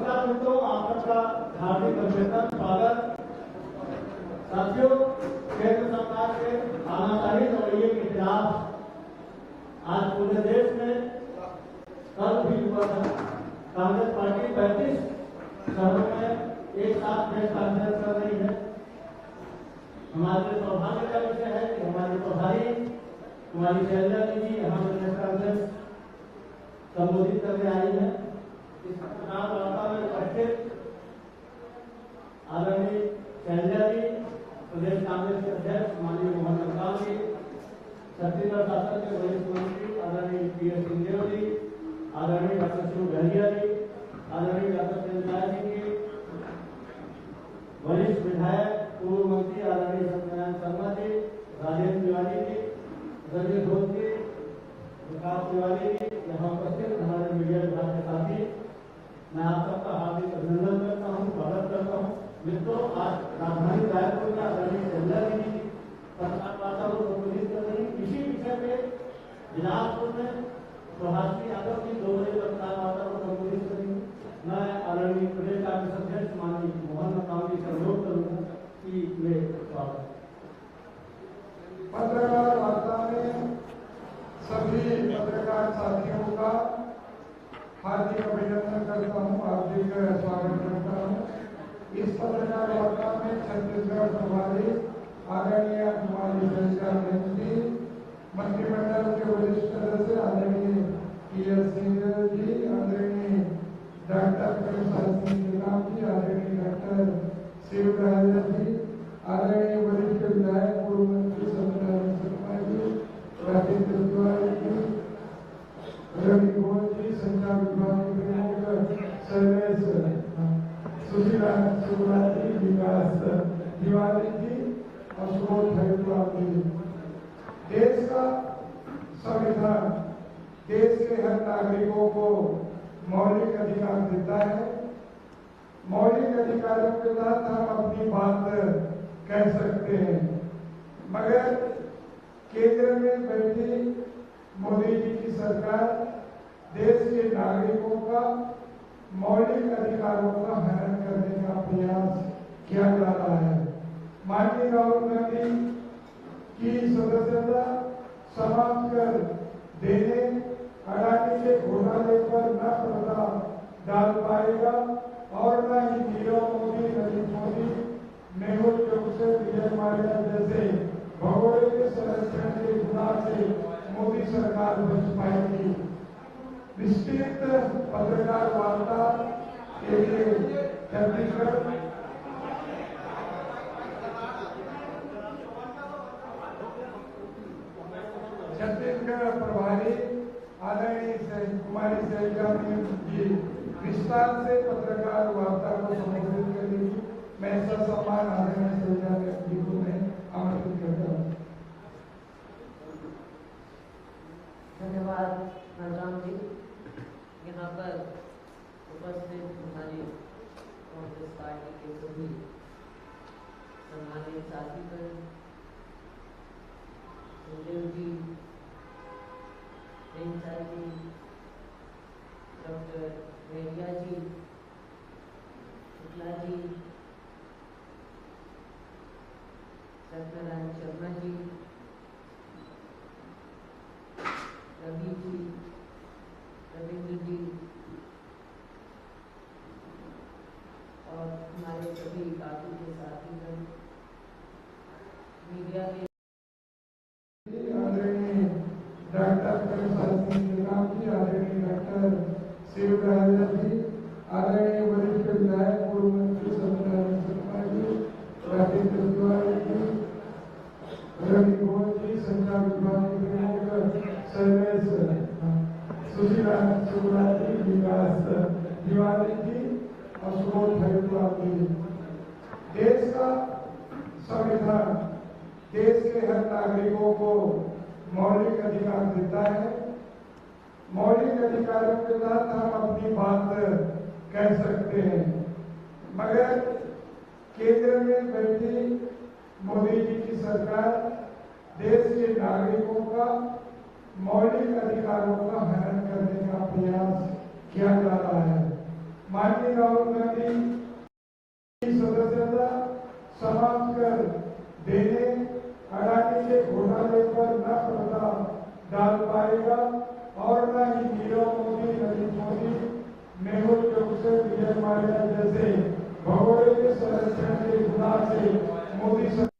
नमस्कार मित्रों, आप सबका हार्दिक अभिनंदन, स्वागत। साथियों, केंद्र सरकार के आनाकानी रवैये के खिलाफ आज पूरे देश में कल भी हुआ था। कांग्रेस पार्टी 35 शहरों में एक साथ प्रेस कॉन्फ्रेंस कर रही है। हमारे सौभाग्य का विषय है कि हमारी प्रभारी कुमारी सैलजा जी यहाँ प्रेस कॉन्फ्रेंस संबोधित करने आई है। इस चुनाव वार्ता में उपस्थित आदरणीय सैलजा जी, प्रदेश कांग्रेस के अध्यक्ष माननीय मोहन जी, छत्तीसगढ़ शासन के वरिष्ठ मंत्री आदरणीय पीएस सिंहदेव जी, आदरणीय डॉक्टर शिव गहरिया जी, आदरणीय डॉक्टर तेलबांधा जी के वरिष्ठ विधायक पूर्व मंत्री आदरणीय सत्यनारायण शर्मा जी, राजेंद्र तिवारी जी, रवि घोष जी, विकास तिवारी जी, यहाँ उपस्थित हमारे मीडिया विभाग के साथी, मैं आप सबका हार्दिक अभिनंदन करता हूँ, स्वागत करता हूँ। मित्रों, आज राजधानी रायपुर में आदरणीय सैलजा जी पत्रकार वार्ता को संबोधित कर रही। इसी विषय पे बिलासपुर में प्रभाषी यादव की 2 बजे पत्रकार वार्ता को संबोधित करेंगे। मैं आदरणीय प्रदेश कांग्रेस अध्यक्ष माननीय मोहन जी से अनुरोध करूंगा कि वे स्वागत। पत्रकार वार्ता में सभी पत्रकार साथियों का हार्दिक अभिनंदन करता हूँ, हार्दिक स्वागत करता हूँ। इस पत्रकार वार्ता में छत्तीसगढ़ प्रभारी आदरणीय कुमारी सेल्जा जी, मंत्रिमंडल के वरिष्ठ सदस्य आदरणीय पीएस सिंहदेव जी, आदरणीय डॉक्टर सिंह जी, आदरणीय डॉक्टर शिव गहरिया जी, आदरणीय वरिष्ठ विधायक पूर्व मंत्री सत्यनारायण शर्मा जी, राजेंद्र तिवारी जी, रवि घोष जी, संचार विभाग के प्रमुख शैलेश सुशीला सुब्राजी, विकास तिवारी जी और सुबोध हरिद्वार जी। देश का संविधान देश के हर नागरिकों को मौलिक अधिकार देता है। मौलिक अधिकारों के तहत हम अपनी बात कह सकते हैं, मगर केंद्र में बैठी मोदी जी की सरकार देश के नागरिकों का मौलिक अधिकारों का हनन करने का प्रयास किया जा रहा है। माननीय राहुल गांधी की सदस्यता समाप्त कर देने, अडानी के घोटाले पर न पर्दा डाल पाएगा और न ही नीरव मोदी, नरेंद्र मोदी, मेहुल चौकसे, विजय माल्या जैसे भगोड़े के संरक्षण के गुनाह से मोदी सरकार बच पाएगी। विस्तृत पत्रकार वार्ता के लिए छत्तीसगढ़ प्रभारी आदरणीय कुमारी सेल्जा जी विस्तार से पत्रकार वार्ता को संबोधित करेगी। मैं ससम्मान आदरणीय सेल्जा जी को मैं आमंत्रित करता हूँ। धन्यवाद राम जी। यहाँ पर उपस्थित हमारी कांग्रेस पार्टी के सभी सम्मानित साथीगण, सुखदेव जी, हिमंचल जी, डॉक्टर गहरिया जी, शुक्ला जी, सत्यनारायण शर्मा जी, रवि जी, रविंद्र जी और हमारे सभी पार्टी के साथीगण, मीडिया के आदरणीय डॉक्टर सिंह जी, आदरणीय डॉक्टर शिव गहरिया जी, आदरणीय वरिष्ठ विधायक पूर्व मंत्री सत्यनारायण शर्मा जी, राजेंद्र तिवारी जी, रवि घोष जी, संचार विभाग के प्रमुख शैलेश सुशीला सुब्राजी, विकास तिवारी जी और सुबोध हरिद्वार जी। देश का संविधान देश के हर नागरिकों को मौलिक अधिकार देता है। मौलिक अधिकारों के तहत हम अपनी बात कह सकते हैं, मगर केंद्र में बैठी मोदी जी की सरकार देश के नागरिकों का मौलिक अधिकारों का हनन करने का प्रयास किया जा रहा है। माननीय राहुल गांधी की सदस्यता समाप्त कर देने अडानी के घोटाले पर न पर्दा डाल पाएगा और न ही नीरव मोदी, नरेंद्र मोदी, मेहुल चोकसी, विजय माल्या जैसे भगोड़े के संरक्षण के गुनाह से मोदी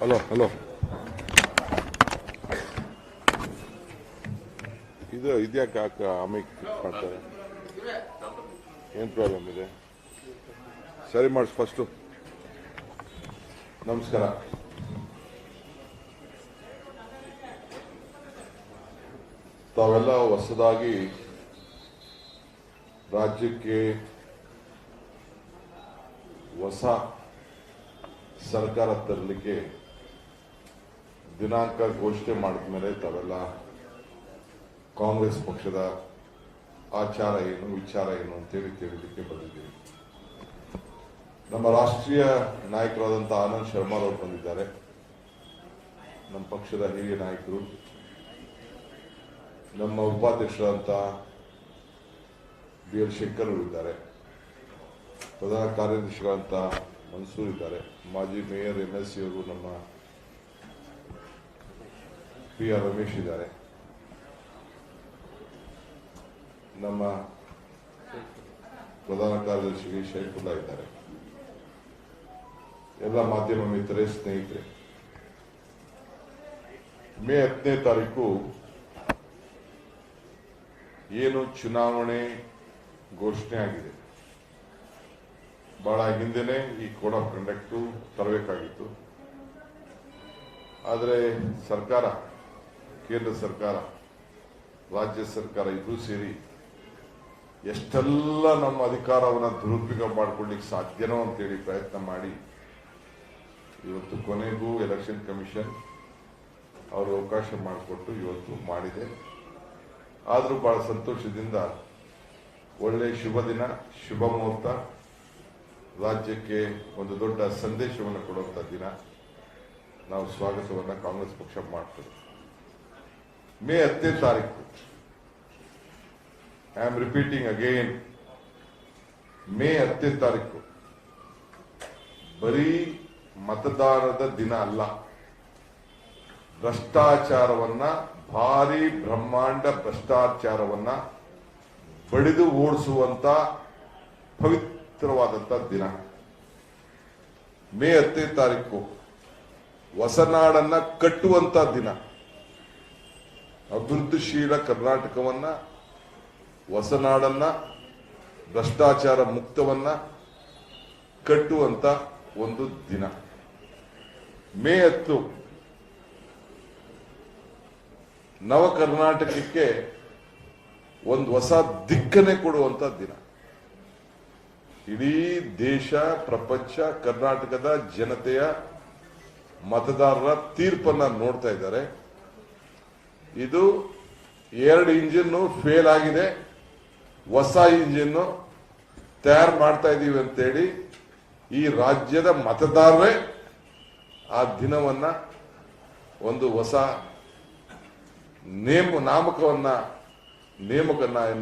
ಹಲೋ ಹಲೋ ಇದು ಇದ್ಯಾಕೆ ಆಮೇಲೆ ಮಾಡ್ತಾರೆ ಏನು ಪ್ರಾಬ್ಲಮ್ ಇದೆ ಸರಿ ಮಾಡಿಸ್ ಫಸ್ಟು ನಮಸ್ಕಾರ ತಾವೆಲ್ಲ ಹೊಸದಾಗಿ ರಾಜ್ಯಕ್ಕೆ ಹೊಸ ಸರ್ಕಾರ ತರಲಿಕ್ಕೆ ದಿನಾಂಕ ಘೋಷಣೆ ಮಾಡಿದ ಮೇಲೆ ತಾವೆಲ್ಲ ಕಾಂಗ್ರೆಸ್ ಪಕ್ಷದ ಆಚಾರ ಏನು ವಿಚಾರ ಏನು ಅಂತೇಳಿ ತಿಳಿಲಿಕ್ಕೆ ಬಂದಿದ್ದೀವಿ. ನಮ್ಮ ರಾಷ್ಟ್ರೀಯ ನಾಯಕರಾದಂಥ ಆನಂದ್ ಶರ್ಮಾ ಅವರು ಬಂದಿದ್ದಾರೆ. ನಮ್ಮ ಪಕ್ಷದ ಹಿರಿಯ ನಾಯಕರು, ನಮ್ಮ ಉಪಾಧ್ಯಕ್ಷರಾದಂಥ ಬಿ ಎಲ್ ಶಂಕರ್ ಅವರು ಇದ್ದಾರೆ, ಪ್ರಧಾನ ಕಾರ್ಯದರ್ಶಿಗಳಂತ ಮನ್ಸೂರ್ ಇದ್ದಾರೆ, ಮಾಜಿ ಮೇಯರ್ MS ಅವರು ನಮ್ಮ PR ರಮೇಶ್ ಇದ್ದಾರೆ, ನಮ್ಮ ಪ್ರಧಾನ ಕಾರ್ಯದರ್ಶಿ ಶೈಫುಲ್ಲಾ ಇದ್ದಾರೆ, ಎಲ್ಲ ಮಾಧ್ಯಮ ಮಿತ್ರರೇ, ಸ್ನೇಹಿತರೆ, ಮೇ 10ನೇ ತಾರೀಕು ಏನು ಚುನಾವಣೆ ಘೋಷಣೆ ಆಗಿದೆ, ಬಹಳ ಹಿಂದೆನೆ ಈ ಕೋಡ್ ಆಫ್ ಕಂಡಕ್ಟ್ ತರಬೇಕಾಗಿತ್ತು. ಆದರೆ ಸರ್ಕಾರ, ಕೇಂದ್ರ ಸರ್ಕಾರ, ರಾಜ್ಯ ಸರ್ಕಾರ ಇಬ್ಬರೂ ಸೇರಿ ಎಷ್ಟೆಲ್ಲ ನಮ್ಮ ಅಧಿಕಾರವನ್ನು ದುರುಪಯೋಗ ಮಾಡಿಕೊಳ್ಳಿಕ್ಕೆ ಸಾಧ್ಯನೋ ಅಂತೇಳಿ ಪ್ರಯತ್ನ ಮಾಡಿ ಇವತ್ತು ಕೊನೆಗೂ ಎಲೆಕ್ಷನ್ ಕಮಿಷನ್ ಅವರು ಅವಕಾಶ ಮಾಡಿಕೊಟ್ಟು ಇವತ್ತು ಮಾಡಿದೆ. ಆದರೂ ಬಹಳ ಸಂತೋಷದಿಂದ ಒಳ್ಳೆ ಶುಭ ದಿನ, ಶುಭ ಮುಹೂರ್ತ, ರಾಜ್ಯಕ್ಕೆ ಒಂದು ದೊಡ್ಡ ಸಂದೇಶವನ್ನು ಕೊಡುವಂಥ ದಿನ. ನಾವು ಸ್ವಾಗತವನ್ನು ಕಾಂಗ್ರೆಸ್ ಪಕ್ಷ ಮಾಡ್ತೇವೆ. ಮೇ 10ನೇ ತಾರೀಕು, I am repeating again, May 10ನೇ ತಾರೀಕು ಬರೀ ಮತದಾನದ ದಿನ ಅಲ್ಲ, ಭ್ರಷ್ಟಾಚಾರವನ್ನ, ಭಾರಿ ಬ್ರಹ್ಮಾಂಡ ಭ್ರಷ್ಟಾಚಾರವನ್ನ ಬಡಿದು ಓಡಿಸುವಂತ ಪವಿತ್ರವಾದಂತ ದಿನ. ಮೇ 10ನೇ ತಾರೀಕು ಹೊಸನಾಡನ್ನ ಕಟ್ಟುವಂತ ದಿನ. ಅಭಿವೃದ್ಧಿಶೀಲ ಕರ್ನಾಟಕವನ್ನ, ಹೊಸನಾಡನ್ನ, ಭ್ರಷ್ಟಾಚಾರ ಮುಕ್ತವನ್ನ ಕಟ್ಟುವಂತ ಒಂದು ದಿನ. ಮೇ 10 ನವ ಕರ್ನಾಟಕಕ್ಕೆ ಒಂದು ಹೊಸ ದಿಕ್ಕನ್ನೇ ಕೊಡುವಂತ ದಿನ. ಇಡೀ ದೇಶ, ಪ್ರಪಂಚ, ಕರ್ನಾಟಕದ ಜನತೆಯ ಮತದಾರರ ತೀರ್ಪನ್ನ ನೋಡ್ತಾ ಇದ್ದಾರೆ. ಇದು 2 ಇಂಜಿನ್ ಫೇಲ್ ಆಗಿದೆ, ಹೊಸ ಇಂಜಿನ್ ತಯಾರು ಮಾಡ್ತಾ ಇದೀವಿ ಅಂತೇಳಿ ಈ ರಾಜ್ಯದ ಮತದಾರರೇ ಆ ದಿನವನ್ನ ಒಂದು ಹೊಸ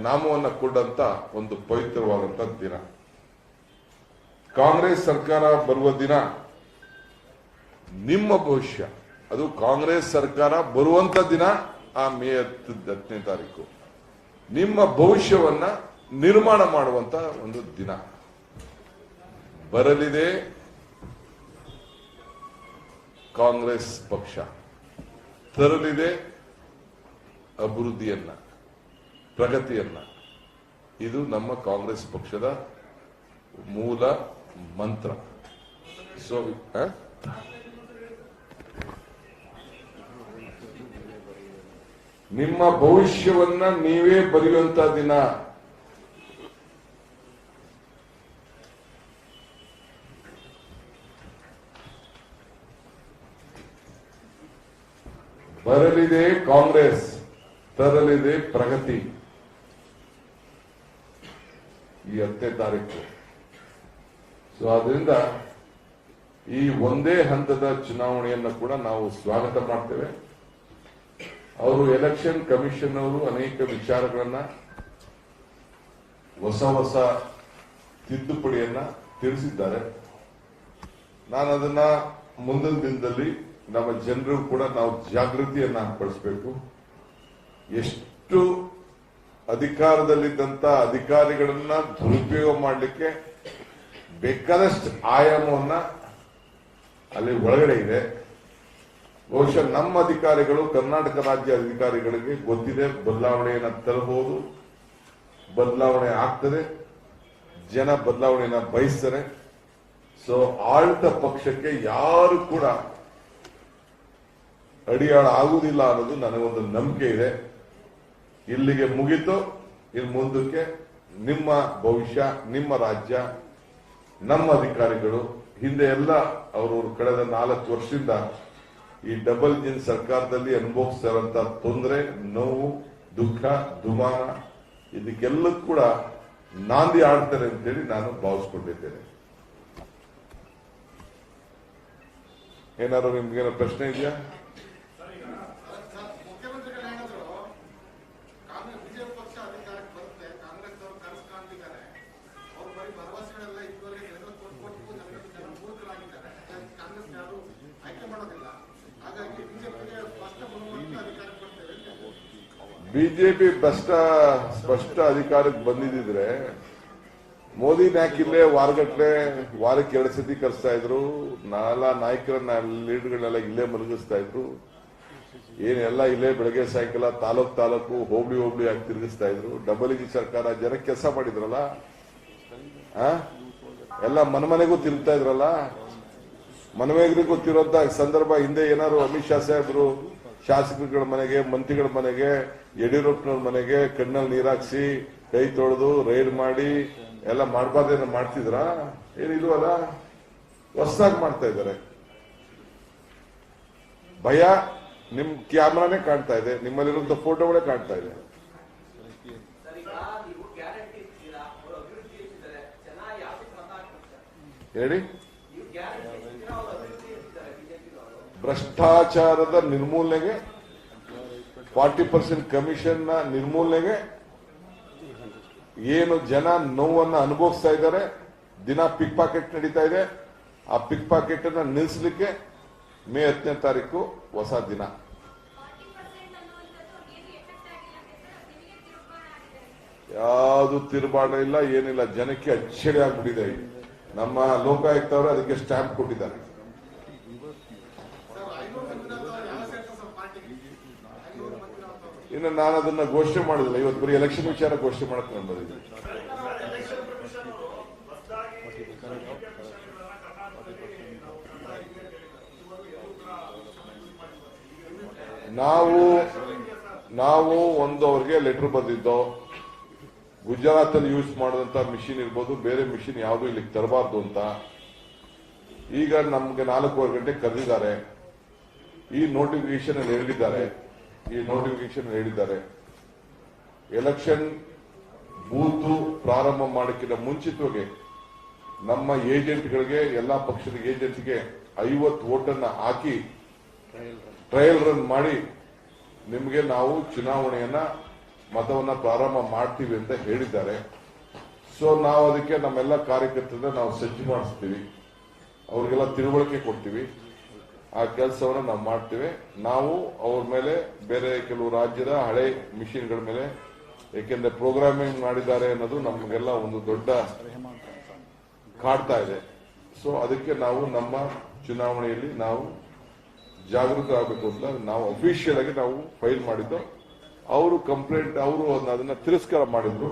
ನಾಮವನ್ನ ಕೊಡಂತ ಒಂದು ಪವಿತ್ರವಾದಂತ ದಿನ. ಕಾಂಗ್ರೆಸ್ ಸರ್ಕಾರ ಬರುವ ದಿನ ನಿಮ್ಮ ಭವಿಷ್ಯ, ಅದು ಕಾಂಗ್ರೆಸ್ ಸರ್ಕಾರ ಬರುವಂತ ದಿನ. ಆ ಮೇ 10ನೇ ತಾರೀಕು ನಿಮ್ಮ ಭವಿಷ್ಯವನ್ನ ನಿರ್ಮಾಣ ಮಾಡುವಂತ ಒಂದು ದಿನ. ಬರಲಿದೆ ಕಾಂಗ್ರೆಸ್ ಪಕ್ಷ, ತರಲಿದೆ ಅಭಿವೃದ್ಧಿಯನ್ನ, ಪ್ರಗತಿಯನ್ನ. ಇದು ನಮ್ಮ ಕಾಂಗ್ರೆಸ್ ಪಕ್ಷದ ಮೂಲ ಮಂತ್ರ. ಸೊ ನಿಮ್ಮ ಭವಿಷ್ಯವನ್ನ ನೀವೇ ಬರೆಯುವಂತ ದಿನ. ಬರಲಿದೆ ಕಾಂಗ್ರೆಸ್, ತರಲಿದೆ ಪ್ರಗತಿ. ಈ 10ನೇ ತಾರೀಕು. ಸೊ ಅದರಿಂದ ಈ ಒಂದೇ ಹಂತದ ಚುನಾವಣೆಯನ್ನು ಕೂಡ ನಾವು ಸ್ವಾಗತ ಮಾಡ್ತೇವೆ. ಅವರು ಎಲೆಕ್ಷನ್ ಕಮಿಷನ್ ಅವರು ಅನೇಕ ವಿಚಾರಗಳನ್ನ, ಹೊಸ ತಿದ್ದುಪಡಿಯನ್ನ ತಿಳಿಸಿದ್ದಾರೆ. ನಾನು ಅದನ್ನ ಮುಂದಿನ ದಿನದಲ್ಲಿ ನಮ್ಮ ಜನರು ಕೂಡ ನಾವು ಜಾಗೃತಿಯನ್ನ ಪಡಿಸಬೇಕು. ಎಷ್ಟು ಅಧಿಕಾರದಲ್ಲಿದ್ದಂತ ಅಧಿಕಾರಿಗಳನ್ನ ದುರುಪಯೋಗ ಮಾಡಲಿಕ್ಕೆ ಬೇಕಾದಷ್ಟು ಆಯಾಮವನ್ನ ಅಲ್ಲಿ ಒಳಗಡೆ ಇದೆ. ಬಹುಶಃ ನಮ್ಮ ಅಧಿಕಾರಿಗಳು, ಕರ್ನಾಟಕ ರಾಜ್ಯ ಅಧಿಕಾರಿಗಳಿಗೆ ಗೊತ್ತಿದೆ ಬದಲಾವಣೆಯನ್ನು ತರಬಹುದು, ಬದಲಾವಣೆ ಆಗ್ತದೆ, ಜನ ಬದಲಾವಣೆಯನ್ನ ಬಯಸ್ತಾರೆ. ಸೊ ಆಳ್ತ ಪಕ್ಷಕ್ಕೆ ಯಾರು ಕೂಡ ಅಡಿಯಾಳ ಆಗುವುದಿಲ್ಲ ಅನ್ನೋದು ನನಗೊಂದು ನಂಬಿಕೆ ಇದೆ. ಇಲ್ಲಿಗೆ ಮುಗಿತು. ಇನ್ನು ಮುಂದಕ್ಕೆ ನಿಮ್ಮ ಭವಿಷ್ಯ, ನಿಮ್ಮ ರಾಜ್ಯ, ನಮ್ಮ ಅಧಿಕಾರಿಗಳು. ಹಿಂದೆ ಎಲ್ಲ ಅವರು ಕಳೆದ 4 ವರ್ಷದಿಂದ ಈ ಡಬಲ್ ಇಂಜಿನ್ ಸರ್ಕಾರದಲ್ಲಿ ಅನುಭವಿಸ್ತಾ ಇರುವಂತ ತೊಂದರೆ, ನೋವು, ದುಃಖ, ದುಮಾನ ಇದಕ್ಕೆಲ್ಲ ಕೂಡ ನಾಂದಿ ಆಡ್ತಾರೆ ಅಂತೇಳಿ ನಾನು ಭಾವಿಸ್ಕೊಂಡಿದ್ದೇನೆ. ಏನಾದ್ರು ನಿಮ್ಗೇನೋ ಪ್ರಶ್ನೆ ಇದೆಯಾ? ಬಿಜೆಪಿ ಸ್ಪಷ್ಟ ಅಧಿಕಾರಕ್ಕೆ ಬಂದಿದ್ರೆ ಮೋದಿನ ಯಾಕಿಲ್ಲೇ ವಾರಕ್ಕೆ 2 ಸತಿ ಕರೆಸ್ತಾ ಇದ್ರು, ನಾಯಕರನ್ನ ಲೀಡರ್ಗಳನ್ನೆಲ್ಲ ಇಲ್ಲೇ ಮಲಗಿಸ್ತಾ ಇದ್ರು, ಏನೆಲ್ಲ ಇಲ್ಲೇ ಬೆಳಗ್ಗೆ ಸಾಯಂಕಾಲ ತಾಲೂಕು ಹೋಬಳಿ ಆಗಿ ತಿರುಗಿಸ್ತಾ ಇದ್ರು. ಡಬಲ್ ಇಂಜಿನ್ ಸರ್ಕಾರ ಜನಕ್ಕೆ ಕೆಲಸ ಮಾಡಿದ್ರಲ್ಲ, ಎಲ್ಲ ಮನೆಗೂ ತಿರುಗ್ತಾ ಇದ್ರಲ್ಲ. ಮನೆಗೂ ಗೊತ್ತಿರುವಂತ ಸಂದರ್ಭ ಹಿಂದೆ ಏನಾದ್ರು ಅಮಿತ್ ಶಾ ಸಾಹೇಬ್ರು ಶಾಸಕರುಗಳ ಮನೆಗೆ, ಮಂತ್ರಿಗಳ ಮನೆಗೆ, ಯಡಿಯೂರಪ್ಪನವ್ರ ಮನೆಗೆ ಕಣ್ಣಲ್ಲಿ ನೀರಾಕ್ಸಿ ಕೈ ತೊಳೆದು ರೈಡ್ ಮಾಡಿ ಎಲ್ಲ ಮಾಡಬಾರ್ದೇನೋ ಮಾಡ್ತಿದ್ರ? ಏನಿಲ್ವಲ್ಲ, ಹೊಸದಾಗಿ ಮಾಡ್ತಾ ಇದ್ದಾರೆ. ಭಯ ನಿಮ್ ಕ್ಯಾಮ್ರಾನೇ ಕಾಣ್ತಾ ಇದೆ, ನಿಮ್ಮಲ್ಲಿರುವಂತ ಫೋಟೋಗಳೇ ಕಾಣ್ತಾ ಇದೆ. ಹೇಳಿ. ಭ್ರಷ್ಟಾಚಾರದ ನಿರ್ಮೂಲನೆಗೆ, 40% ಕಮಿಷನ್ ನ ನಿರ್ಮೂಲನೆಗೆ, ಏನು ಜನ ನೋವನ್ನು ಅನುಭವಿಸ್ತಾ ಇದ್ದಾರೆ, ದಿನ ಪಿಕ್ ಪಾಕೆಟ್ ನಡೀತಾ ಇದೆ, ಆ ಪಿಕ್ ಪಾಕೆಟ್ ಅನ್ನ ನಿಲ್ಲಿಸಲಿಕ್ಕೆ ಮೇ 10ನೇ ತಾರೀಕು ಹೊಸ ದಿನ. ಯಾವುದು ತಿರುಬಾಡ ಇಲ್ಲ, ಏನಿಲ್ಲ. ಜನಕ್ಕೆ ಅಚ್ಚರಿ ಆಗ್ಬಿಟ್ಟಿದೆ. ನಮ್ಮ ಲೋಕಾಯುಕ್ತ ಅವರು ಅದಕ್ಕೆ ಸ್ಟ್ಯಾಂಪ್ ಕೊಟ್ಟಿದ್ದಾರೆ. ಇನ್ನು ನಾನು ಅದನ್ನ ಘೋಷಣೆ ಮಾಡಿದಿಲ್ಲ. ಇವತ್ತು ಬರೀ ಎಲೆಕ್ಷನ್ ವಿಚಾರ ಘೋಷಣೆ ಮಾಡಕ್ ನಾನು ಬಂದಿದ್ದೀನಿ. ನಾವು ಒಂದು ಅವ್ರಿಗೆ ಲೆಟರ್ ಬಂದಿದ್ದೋ, ಗುಜರಾತ್ ಅಲ್ಲಿ ಯೂಸ್ ಮಾಡಿದಂತ ಮಿಷಿನ್ ಇರ್ಬೋದು, ಬೇರೆ ಮಿಷಿನ್ ಯಾವುದು ಇಲ್ಲಿಗೆ ತರಬಾರ್ದು ಅಂತ. ಈಗ ನಮ್ಗೆ 4:15 ಗಂಟೆ ಕರೆದಿದ್ದಾರೆ. ಈ ನೋಟಿಫಿಕೇಶನ್ ಹೇಳಿದ್ದಾರೆ ಎಲೆಕ್ಷನ್ ಬೂತ್ ಪ್ರಾರಂಭ ಮಾಡಕ್ಕಿಂತ ಮುಂಚಿತವಾಗಿ ನಮ್ಮ ಏಜೆಂಟ್ಗಳಿಗೆ, ಎಲ್ಲಾ ಪಕ್ಷದ ಏಜೆಂಟ್ಗೆ 50 ವೋಟನ್ನ ಹಾಕಿ ಟ್ರಯಲ್ ರನ್ ಮಾಡಿ ನಿಮಗೆ ನಾವು ಚುನಾವಣೆಯನ್ನ ಮತವನ್ನ ಪ್ರಾರಂಭ ಮಾಡ್ತೀವಿ ಅಂತ ಹೇಳಿದ್ದಾರೆ. ಸೊ ನಾವು ಅದಕ್ಕೆ ನಮ್ಮೆಲ್ಲ ಕಾರ್ಯಕರ್ತರನ್ನ ನಾವು ಸಜ್ಜು ಮಾಡಿಸ್ತೀವಿ, ಅವ್ರಿಗೆಲ್ಲ ತಿಳುವಳಿಕೆ ಕೊಡ್ತೀವಿ. ಆ ಕೆಲಸವನ್ನ ನಾವು ಮಾಡ್ತೇವೆ. ನಾವು ಅವ್ರ ಮೇಲೆ, ಬೇರೆ ಕೆಲವು ರಾಜ್ಯದ ಹಳೆ ಮಿಷಿನ್ಗಳ ಮೇಲೆ, ಏಕೆಂದ್ರೆ ಪ್ರೋಗ್ರಾಮಿಂಗ್ ಮಾಡಿದ್ದಾರೆ ಅನ್ನೋದು ನಮಗೆಲ್ಲ ಒಂದು ದೊಡ್ಡ ಕಾಡ್ತಾ ಇದೆ. ಸೊ ಅದಕ್ಕೆ ನಾವು ನಮ್ಮ ಚುನಾವಣೆಯಲ್ಲಿ ನಾವು ಜಾಗೃತ ಆಗಬೇಕು ಅಂತ ನಾವು ಅಫಿಷಿಯಲ್ ಆಗಿ ನಾವು ಫೈಲ್ ಮಾಡಿದ್ದು. ಅವರು ಅದನ್ನ ತಿರಸ್ಕಾರ ಮಾಡಿದ್ರು.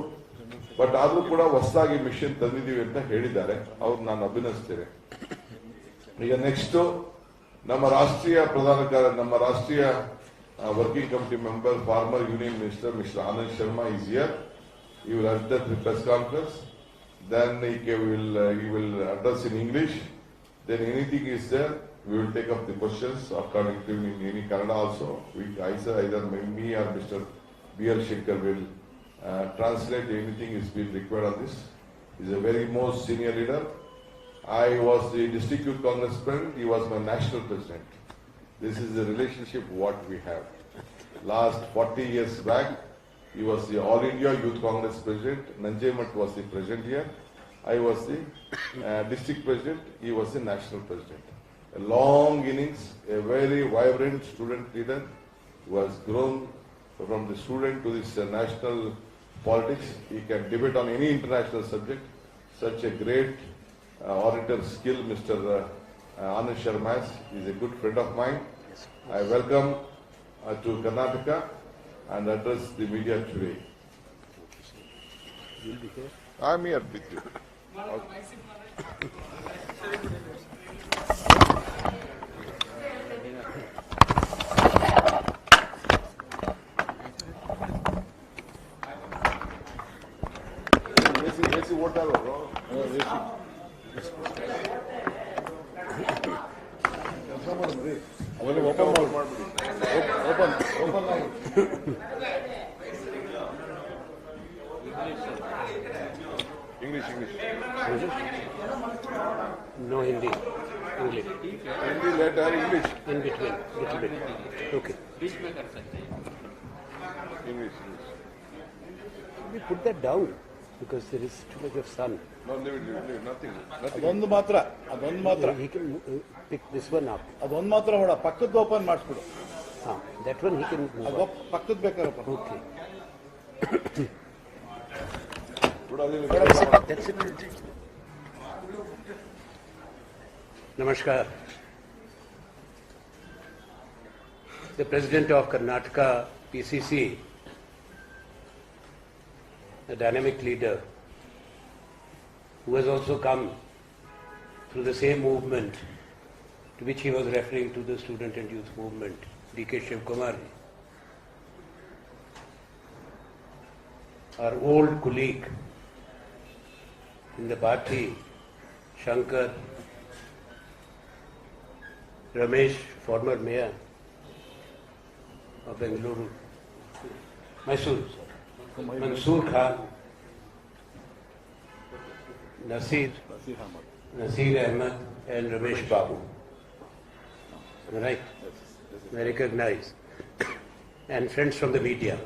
ಬಟ್ ಆದ್ರೂ ಕೂಡ ಹೊಸದಾಗಿ ಮಿಷನ್ ತಂದಿದ್ದೀವಿ ಅಂತ ಹೇಳಿದ್ದಾರೆ. ಅವ್ರು ನಾನು ಅಭಿನಂದಿಸ್ತೇನೆ. ಈಗ ನೆಕ್ಸ್ಟ್ ನಮ್ಮ ರಾಷ್ಟ್ರೀಯ ನಮ್ಮ ರಾಷ್ಟ್ರೀಯ working committee member, farmer union minister mister Anand Sharma is here. He will address the press conference. Then he will address in English. Then anything is there, we will take up the questions according to in any Kannada also. Either me or Mr. B.L. Shankar will translate anything is being required on this. He is a very most senior leader. I was the district youth Congress president. He was my national president. This is the relationship what we have. Last 40 years back, he was the All India Youth Congress president. Nanjaymat was the president here. I was the district president. He was the national president. A long innings, a very vibrant student leader who has grown from the student to this national politics. He can debate on any international subject. Such a great orator skill, Mr. Anand Sharma is a good friend of mine. I welcome to Karnataka and address the media today. You'll be here. I'm here with you. AC water, bro. English. No Hindi. English. Hindi later, English. In between. Little bit. Okay. English. We put that down because there is too much of sun. No, leave it. Nothing. ಅದೊಂದು ಮಾತ್ರ He can pick this one up. ಅದೊಂದು ಮಾತ್ರ ನೋಡ ಪಕ್ಕದ open ಮಾಡಿಸ್ಬಿಡು That one he can move on. ಪಕ್ಕದ ಬೇಕಾರಪ್ಪ Okay. That's it. Namaskar. The President of Karnataka PCC, a dynamic leader who has also come through the same movement to which he was referring to, the student and youth movement, D.K. Kumari, our old colleague in the party, Shankar, Ramesh, former mayor of Bengaluru, Mansoor Khan, Nasir Ahmed and Ramesh Babu. Am I right? I recognize. And friends from the media.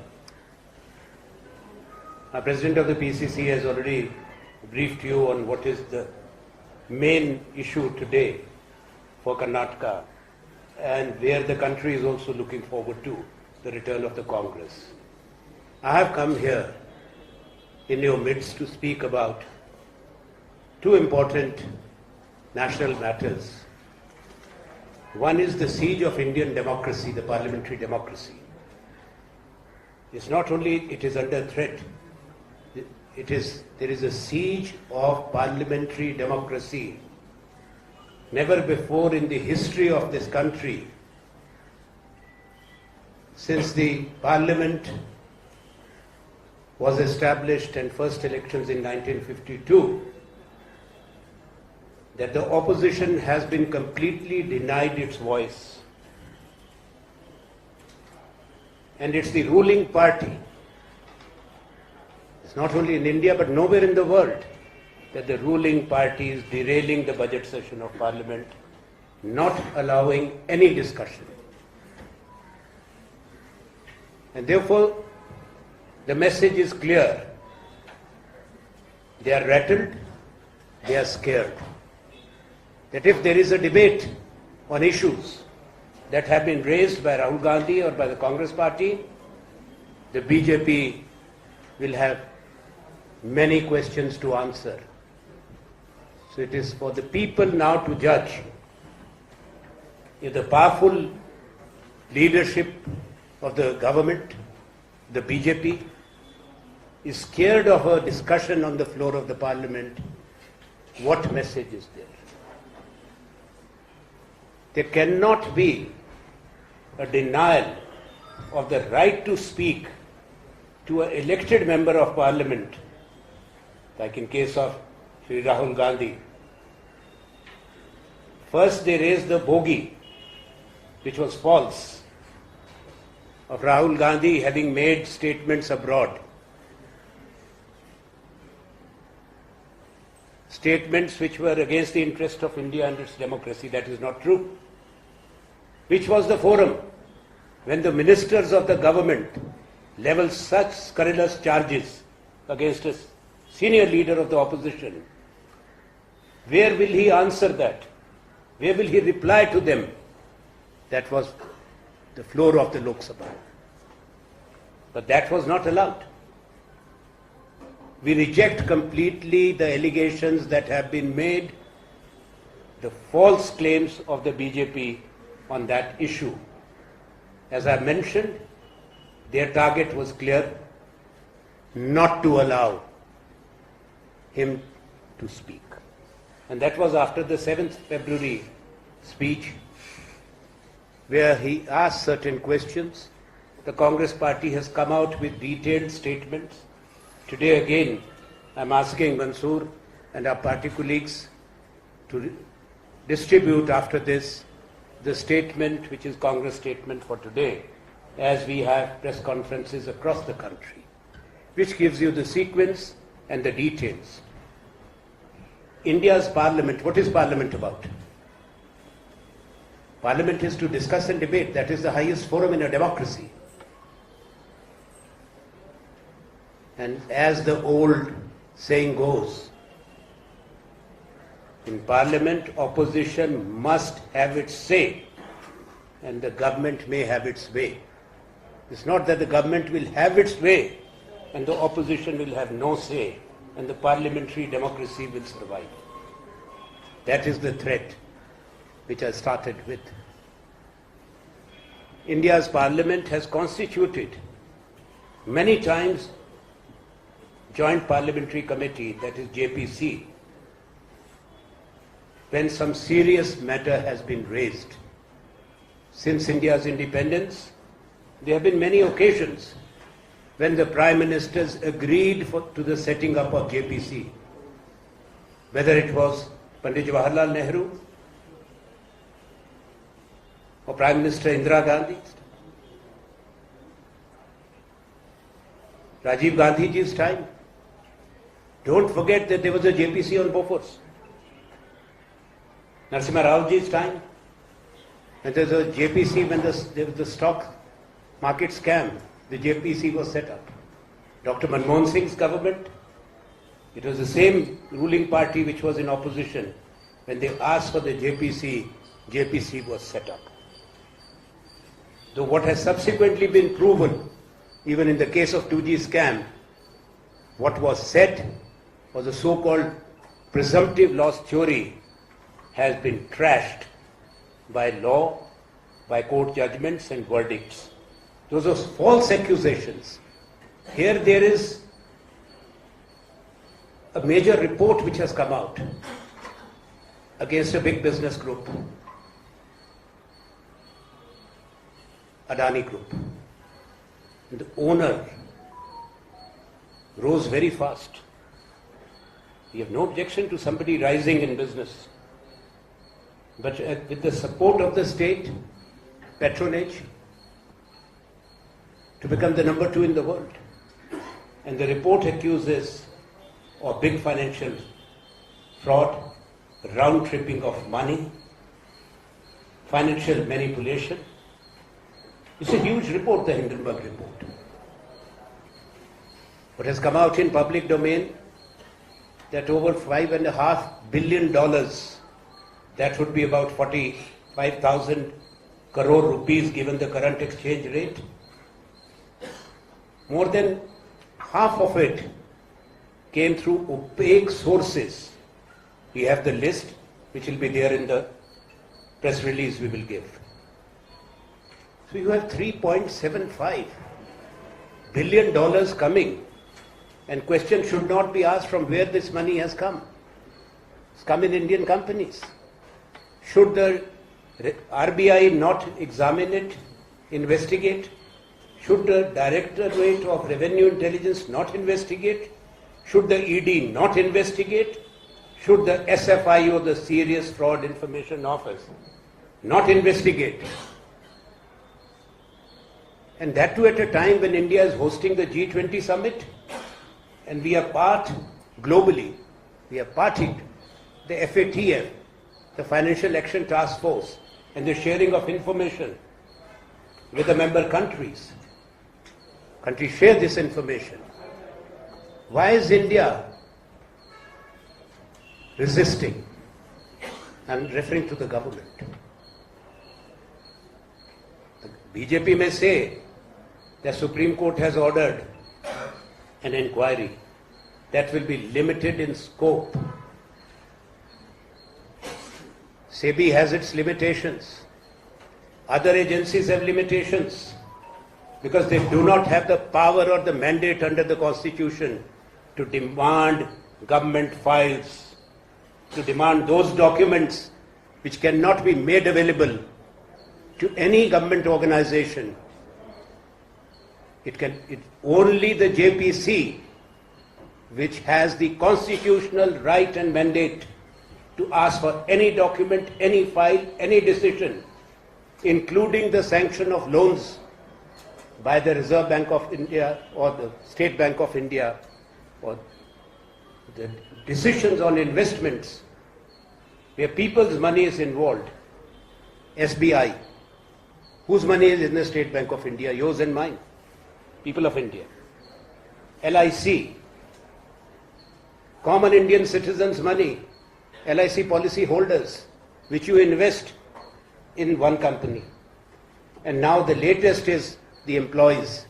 Our President of the PCC has already briefed you on what is the main issue today for Karnataka and where the country is also looking forward to, the return of the Congress. I have come here in your midst to speak about two important national matters. One is the siege of Indian democracy, the parliamentary democracy. It's not only it is under threat, there is a siege of parliamentary democracy. Never before in the history of this country, since the parliament was established and first elections in 1952, that the opposition has been completely denied its voice. And it's the ruling party, it's not only in India but nowhere in the world, that the ruling party is derailing the budget session of Parliament, not allowing any discussion. And therefore, the message is clear. They are rattled, they are scared. That if there is a debate on issues that have been raised by Rahul Gandhi or by the Congress party, the BJP will have many questions to answer. So it is for the people now to judge if the powerful leadership of the government, the BJP, is scared of a discussion on the floor of the Parliament. What message is there? There cannot be a denial of the right to speak to an elected member of Parliament, like in case of Sri Rahul Gandhi. First they raised the bogey, which was false, of Rahul Gandhi having made statements abroad. Statements which were against the interest of India and its democracy. That is not true. Which was the forum when the ministers of the government leveled such scurrilous charges against a senior leader of the opposition? Where will he answer that? Where will he reply to them? That was the floor of the Lok Sabha. But that was not allowed. We reject completely the allegations that have been made, the false claims of the BJP on that issue. As I mentioned, their target was clear, not to allow him to speak. And that was after the 7th February speech, where he asked certain questions. The Congress party has come out with detailed statements. Today again, I'm asking Mansoor and our party colleagues to distribute after this the statement, which is Congress statement for today, as we have press conferences across the country, which gives you the sequence and the details. India's parliament, what is parliament about? Parliament is to discuss and debate. That is the highest forum in a democracy. And as the old saying goes, in parliament, opposition must have its say, and the government may have its way. It's not that the government will have its way and the opposition will have no say, and the parliamentary democracy will survive. That is the threat which I started with. India's parliament has constituted many times Joint Parliamentary Committee, that is JPC, when some serious matter has been raised. Since India's independence, there have been many occasions when the Prime Ministers agreed to the setting up of JPC, whether it was Pandit Jawaharlal Nehru or Prime Minister Indira Gandhi, Rajiv Gandhi ji's time. Don't forget that there was a JPC on Bofors. Narasimha Rao ji's time. And there was a JPC when there was the stock market scam. The JPC was set up. Dr. Manmohan Singh's government, it was the same ruling party which was in opposition. When they asked for the JPC, JPC was set up. Though what has subsequently been proven, even in the case of 2G scam, what was said was the so-called presumptive loss theory has been trashed by law, by court judgments and verdicts. Those are false accusations. Here there is a major report which has come out against a big business group, Adani Group. And the owner rose very fast. We have no objection to somebody rising in business. But with the support of the state, patronage, to become the number 2 in the world. And the report accuses of big financial fraud, round-tripping of money, financial manipulation. It's a huge report, the Hindenburg report. What has come out in public domain, that over $5.5 billion, that would be about 45,000 crore rupees given the current exchange rate. More than half of it came through opaque sources. We have the list, which will be there in the press release we will give. So you have $3.75 billion coming, and question should not be asked from where this money has come. It's come in Indian companies. Should the RBI not examine it, investigate? Should the Directorate of Revenue Intelligence not investigate? Should the ED not investigate? Should the SFIO, the Serious Fraud Information Office, not investigate? And that too at a time when India is hosting the G20 summit, and we are part globally, we are parting the FATF, the Financial Action Task Force, and the sharing of information with the member countries. Countries share this information. Why is India resisting? I'm referring to the government. The BJP may say the Supreme Court has ordered an inquiry that will be limited in scope. SEBI has its limitations. Other agencies have limitations because they do not have the power or the mandate under the Constitution to demand government files, to demand those documents which cannot be made available to any government organization. Only the JPC, which has the constitutional right and mandate to ask for any document, any file, any decision, including the sanction of loans by the Reserve Bank of India or the State Bank of India, or the decisions on investments where people's money is involved. SBI, whose money is in the State Bank of India? Yours and mine, people of India. LIC, common Indian citizens' money, LIC policy holders, which you invest in one company. And now the latest is the employees'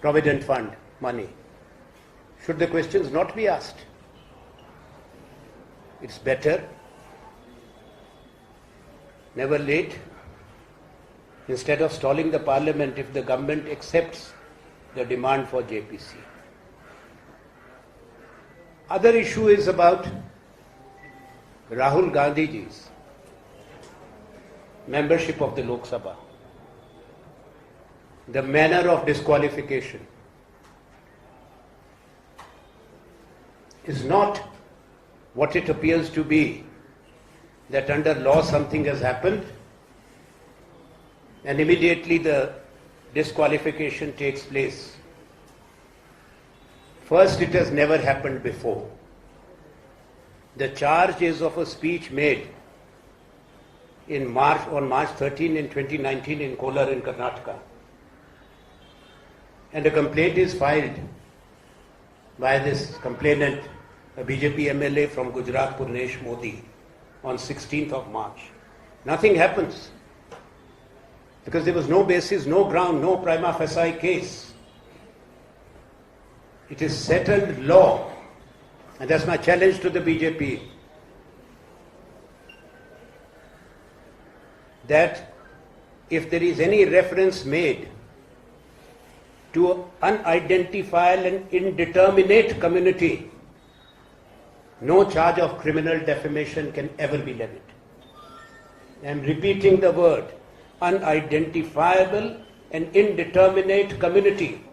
provident fund money. Should the questions not be asked? It's better, never late, instead of stalling the parliament, if the government accepts the demand for JPC. Other issue is about Rahul Gandhi's membership of the Lok Sabha, the manner of disqualification is not what it appears to be, that under law something has happened and immediately the disqualification takes place. First, it has never happened before. The charge is of a speech made on March 13 in 2019 in Kolar in Karnataka. And a complaint is filed by this complainant, a BJP MLA from Gujarat, Purnesh Modi, on 16th of March. Nothing happens because there was no basis, no ground, no prima facie case. It is settled law, and that's my challenge to the BJP, that if there is any reference made to unidentified and indeterminate community, no charge of criminal defamation can ever be levied. I am repeating the word, unidentifiable and indeterminate community.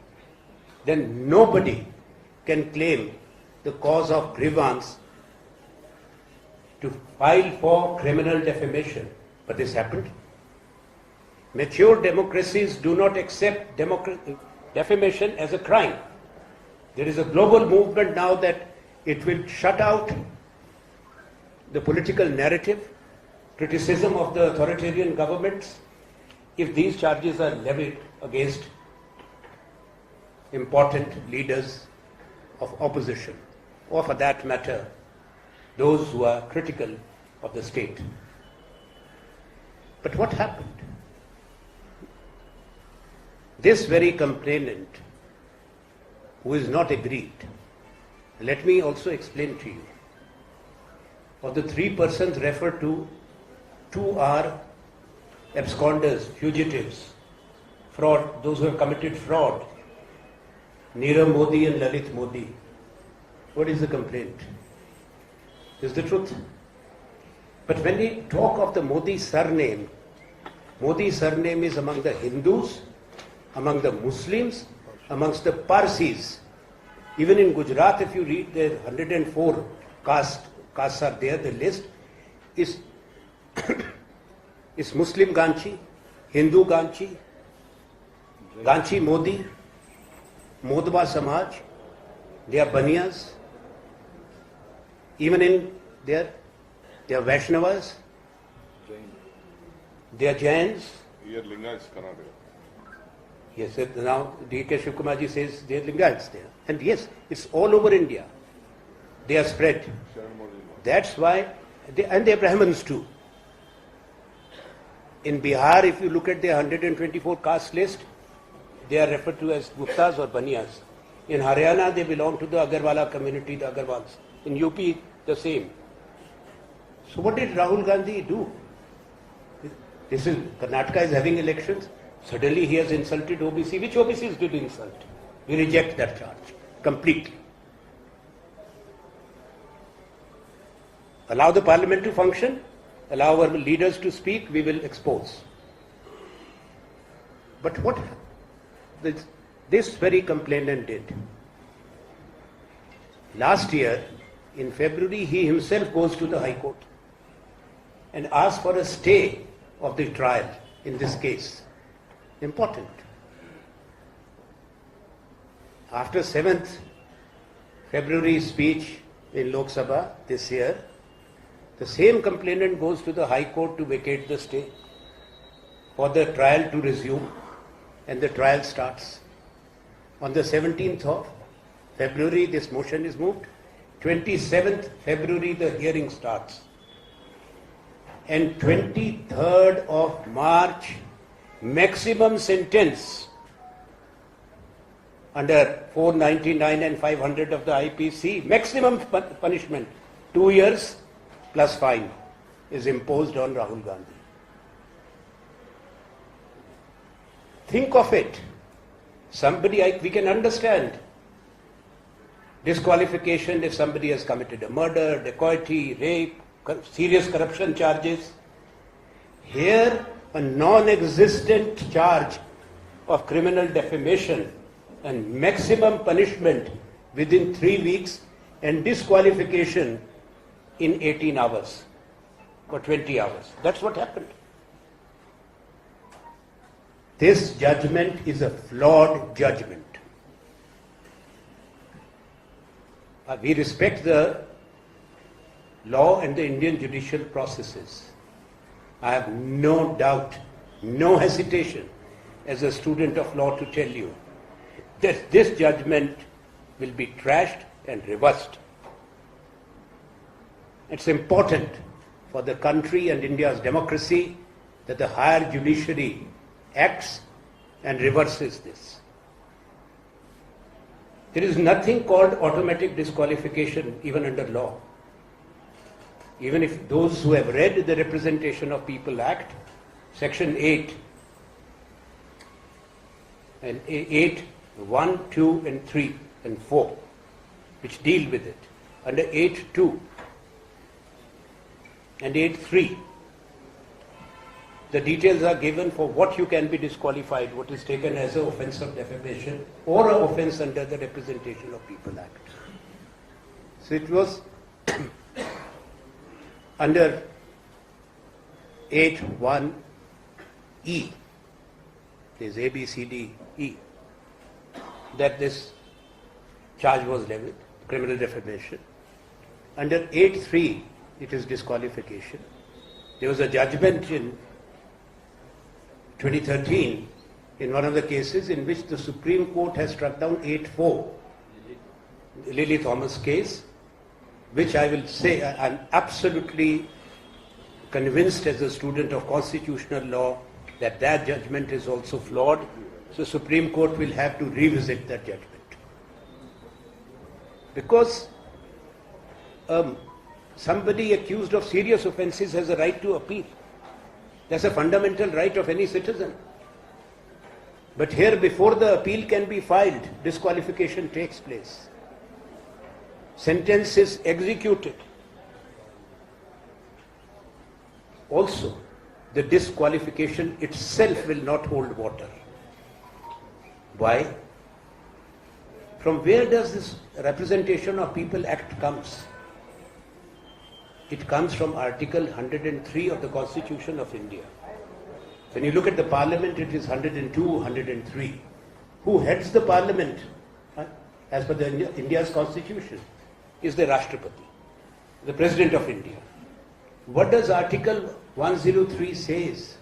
Then nobody can claim the cause of grievance to file for criminal defamation. But this happened. Mature democracies do not accept defamation as a crime. There is a global movement now that it will shut out the political narrative, criticism of the authoritarian governments, if these charges are levied against important leaders of opposition, or for that matter, those who are critical of the state. But what happened? This very complainant, who is not aggrieved, let me also explain to you. Of the 3 persons referred to, 2 are absconders, fugitives, fraud, those who have committed fraud. Nirav Modi and Lalit Modi. What is the complaint? Is the truth. But when we talk of the Modi surname is among the Hindus, among the Muslims, amongst the Parsis. Even in Gujarat, if you read, the 104 castes are there, the list is is Muslim Ganchi, Hindu Ganchi, Ganchi Modi, Modwa Samaj, they are Baniyas, even in they are Vaishnavas, they are Jains. Here Linga is Kannada. Yes, now D.K. Shivkumarji says they are Lingaites there. And yes, it's all over India. They are spread. That's why, they are Brahmins too. In Bihar, if you look at the 124 caste list, they are referred to as Guptas or Baniyas. In Haryana, they belong to the Agarwala community, the Agarwals. In UP, the same. So what did Rahul Gandhi do? This is, Karnataka is having elections. Suddenly he has insulted OBC. Which OBCs did he insult? We reject that charge completely. Allow the parliament to function, allow our leaders to speak, we will expose. But what this very complainant did? Last year, in February, he himself goes to the High Court and asks for a stay of the trial in this case. Important. After 7th February speech in Lok Sabha this year, the same complainant goes to the High Court to vacate the stay for the trial to resume, and the trial starts. On the 17th of February, this motion is moved. 27th February, the hearing starts. And 23rd of March, maximum sentence under 499 and 500 of the IPC, maximum punishment, 2 years plus fine, is imposed on Rahul Gandhi. Think of it. Somebody, we can understand disqualification if somebody has committed a murder, dacoity, rape, serious corruption charges. Here, a non-existent charge of criminal defamation and maximum punishment within 3 weeks and disqualification in 18 hours or 20 hours. That's what happened. This judgment is a flawed judgment. We respect the law and the Indian judicial processes. I have no doubt, no hesitation as a student of law to tell you that this judgment will be trashed and reversed. It's important for the country and India's democracy that the higher judiciary acts and reverses this. There is nothing called automatic disqualification even under law. Even if those who have read the Representation of People Act, Section 8, and 8, 1, 2, and 3, and 4, which deal with it. Under 8.2 and 8.3, the details are given for what you can be disqualified, what is taken as an offence of defamation or an offence under the Representation of People Act. So it was under 8.1e, there's A, B, C, D, E, that this charge was levied, criminal defamation. Under 8.3, it is disqualification. There was a judgment in 2013 in one of the cases in which the Supreme Court has struck down 8.4, Lily Thomas case, which I will say I'm absolutely convinced as a student of constitutional law that that judgment is also flawed. So Supreme Court will have to revisit that judgment. Because somebody accused of serious offences has a right to appeal. That's a fundamental right of any citizen. But here, before the appeal can be filed, disqualification takes place. Sentence is executed. Also, the disqualification itself will not hold water. Why? From where does this Representation of People Act comes? It comes from Article 103 of the Constitution of India. When you look at the Parliament, it is 102, 103. Who heads the Parliament, as per India's Constitution, is the Rashtrapati, the President of India. What does Article 103 says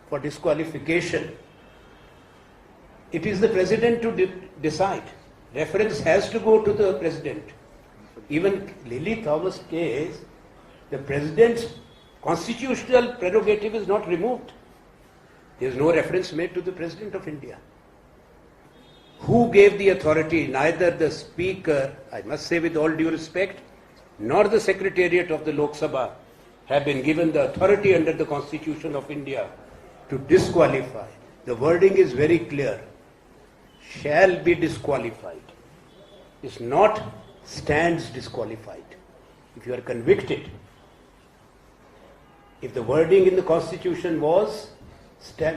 for disqualification? It is the President to decide. Reference has to go to the President. Even Lily Thomas case, the President's constitutional prerogative is not removed. There is no reference made to the President of India. Who gave the authority? Neither the Speaker, I must say with all due respect, nor the Secretariat of the Lok Sabha have been given the authority under the Constitution of India to disqualify. The wording is very clear. Shall be disqualified. It's not stands disqualified. If you are convicted, if the wording in the Constitution was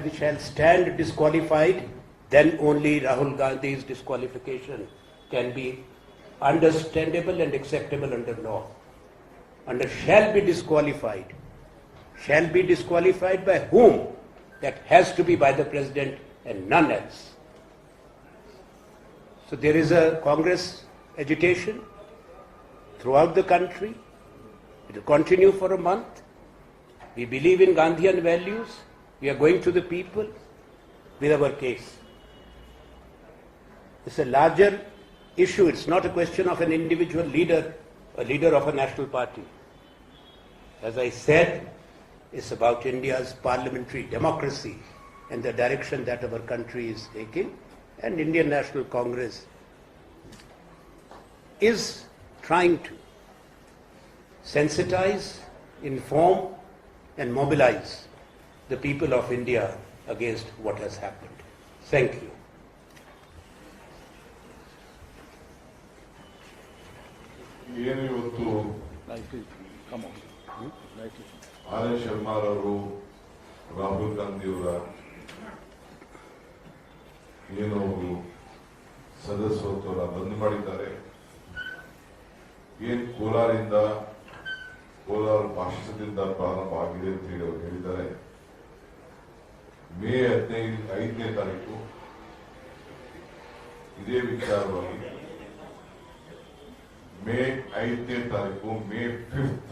which shall stand disqualified, then only Rahul Gandhi's disqualification can be understandable and acceptable under law. Under shall be disqualified by whom? That has to be by the President and none else. So there is a Congress agitation throughout the country. It will continue for a month. We believe in Gandhian values. We are going to the people with our case. It's a larger issue. It's not a question of an individual leader, a leader of a national party. As I said, it's about India's parliamentary democracy and the direction that our country is taking. And Indian National Congress is trying to sensitize, inform, and mobilize the people of India against what has happened. Thank you. ಏನು ಇವತ್ತು ಆನಂದ್ ಶರ್ಮಾರವರು ರಾಹುಲ್ ಗಾಂಧಿಯವರ ಏನು ಅವರು ಸದಸ್ಯತ್ವನ ಬಂದ್ ಮಾಡಿದ್ದಾರೆ. ಏನು ಕೋಲಾರ ಭಾಷಣದಿಂದ ಪ್ರಾರಂಭ ಆಗಿದೆ ಅಂತ ಹೇಳಿ ಅವರು ಹೇಳಿದ್ದಾರೆ. ಮೇ 5ನೇ ತಾರೀಕು ಇದೇ ವಿಚಾರವಾಗಿ ಮೇ 5ನೇ ತಾರೀಕು May 5th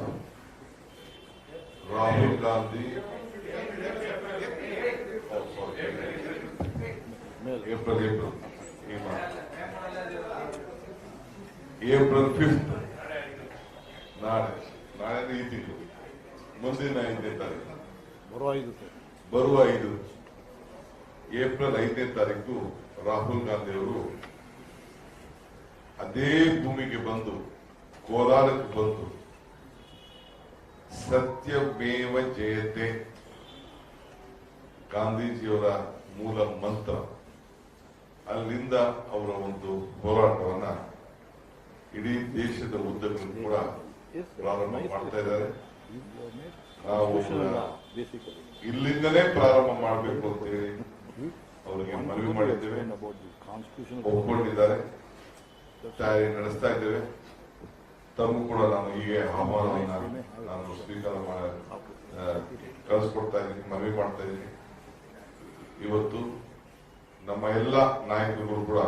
Rahul Gandhi April 5th ನಾಳೆ ಈ ತಿಂಗಳು ಮುಂದಿನ 5ನೇ ತಾರೀಕು ಬರುವ 5 ಏಪ್ರಿಲ್ 5ನೇ ತಾರೀಕು ರಾಹುಲ್ ಗಾಂಧಿ ಅವರು ಅದೇ ಭೂಮಿಗೆ ಬಂದು ಕೋಲಾರಕ್ಕೆ ಬಂದು ಸತ್ಯಮೇವ ಜಯತೆ ಗಾಂಧೀಜಿಯವರ ಮೂಲ ಮಂತ್ರ ಅಲ್ಲಿಂದ ಅವರ ಒಂದು ಹೋರಾಟವನ್ನ ಇಡೀ ದೇಶದ ಉದ್ದಕ್ಕೂ ಕೂಡ ಪ್ರಾರಂಭ ಮಾಡ್ತಾ ಇದ್ದಾರೆ. ನಾವು ಇಲ್ಲಿಂದಲೇ ಪ್ರಾರಂಭ ಮಾಡಬೇಕು ಅಂತ ಹೇಳಿ ಅವರಿಗೆ ಮನವಿ ಮಾಡಿದ್ದೇವೆ. ಒಪ್ಪಿಕೊಂಡಿದ್ದಾರೆ. ತಯಾರಿ ನಡೆಸ್ತಾ ಇದ್ದೇವೆ. ತಮಗೂ ಕೂಡ ನಾನು ಹೀಗೆ ಆಹ್ವಾನವನ್ನ ನಾನು ಸ್ವೀಕಾರ ಕಳಿಸ್ಕೊಡ್ತಾ ಇದ್ದೀನಿ, ಮನವಿ ಮಾಡ್ತಾ ಇದ್ದೀನಿ. ಇವತ್ತು ನಮ್ಮ ಎಲ್ಲ ನಾಯಕರು ಕೂಡ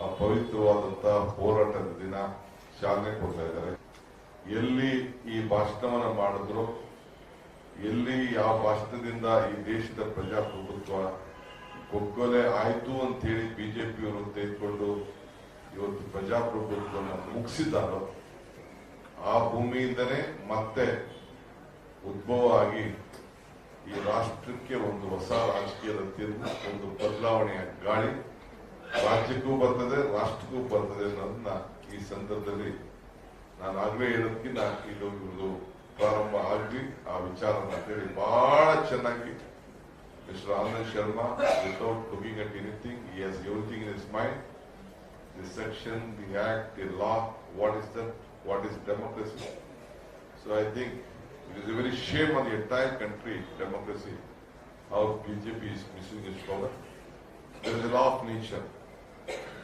ಆ ಪವಿತ್ರವಾದಂತಹ ಹೋರಾಟದ ದಿನ ಚಾಲನೆ ಕೊಡ್ತಾ ಇದ್ದಾರೆ. ಎಲ್ಲಿ ಈ ಭಾಷಣವನ್ನ ಮಾಡಿದ್ರು, ಎಲ್ಲಿ ಯಾವ ಭಾಷಣದಿಂದ ಈ ದೇಶದ ಪ್ರಜಾಪ್ರಭುತ್ವ ಒಗ್ಗಲೆ ಆಯ್ತು ಅಂತ ಹೇಳಿ ಬಿಜೆಪಿಯವರು ತೆಗೆದುಕೊಂಡು ಇವತ್ತು ಪ್ರಜಾಪ್ರಭುತ್ವವನ್ನು ಮುಗಿಸಿದ್ದಾರೋ ಆ ಭೂಮಿಯಿಂದನೇ ಮತ್ತೆ ಉದ್ಭವ ಆಗಿ ಈ ರಾಷ್ಟ್ರಕ್ಕೆ ಒಂದು ಹೊಸ ರಾಜಕೀಯದ ತಿರುವು, ಒಂದು ಬದಲಾವಣೆಯ ಗಾಳಿ ರಾಜ್ಯಕ್ಕೂ ಬರ್ತದೆ, ರಾಷ್ಟ್ರಕ್ಕೂ ಬರ್ತದೆ ಅನ್ನೋದನ್ನ ಈ ಸಂದರ್ಭದಲ್ಲಿ ನಾನು ಆಗ್ಲೇ ಹೇಳೋದಕ್ಕಿಂತ ಇದು ಪ್ರಾರಂಭ ಆಗ್ಲಿ ಆ ವಿಚಾರನ ಅಂತೇಳಿ ಬಹಳ ಚೆನ್ನಾಗಿ mister Anand Sharma, without looking at anything, he has everything in his mind. The section, the act, the law, what is democracy. So I think it is a very shame on the entire country, democracy, how BJP is missing its power. There is a law of nature.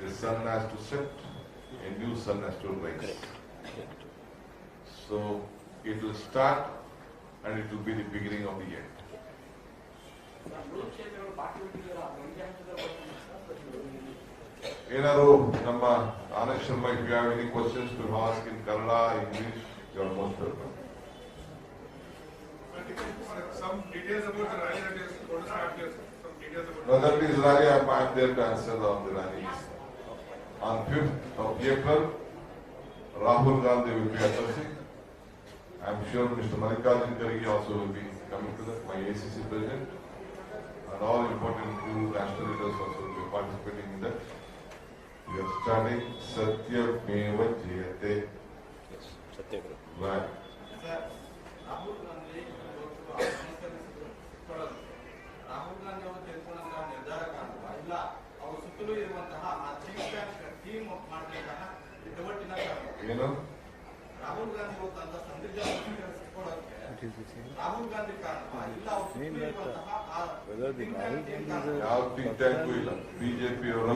The sun has to set, a new sun has to rise. So it will start and it will be the beginning of the end. ಏನಾದ್ರು ನಮ್ಮ Anand Sharma, if you have any questions to ask in Kannada, English, you are most welcome. Some details about the rally that is going to start here. Some details about. No, that is rally. I am there to answer on the rallies. On 5th of April, Rahul Gandhi will be addressing. I am sure Mr. Mallikarjun Kharge also will be coming to that, my ACC president, and all important national leaders also will be participating in that. We are starting Satyameva Jayate. Yes, Satyagraha. Right. Rahul Gandhi Rahul Gandhi ಅವರು ತೆಗೆದುಕೊಂಡಂತಹ ನಿರ್ಧಾರ ಕಾರಣ ಇಲ್ಲ ಅವರು ಸುತ್ತಲೂ ಇರುವಂತಹ ಆ team ಮಾಡಬೇಕಾದ ಎಡವಟ್ಟಿನ ಕಾರಣ ಏನು ರಾಹುಲ್ ಗಾಂಧಿ ಅವರು ತಂದ ಸಂದಿಗ್ಧ ಕೊಡೋಕೆ ರಾಹುಲ್ ಗಾಂಧಿ ಕಾರಣ ಇಲ್ಲ ಅವರು ಸುತ್ತಲೂ ಇರುವಂತಹ ಆ ಯಾವ ಥಿಂಕ್ ಟ್ಯಾಂಕು ಇಲ್ಲ ಬಿಜೆಪಿ ಅವರ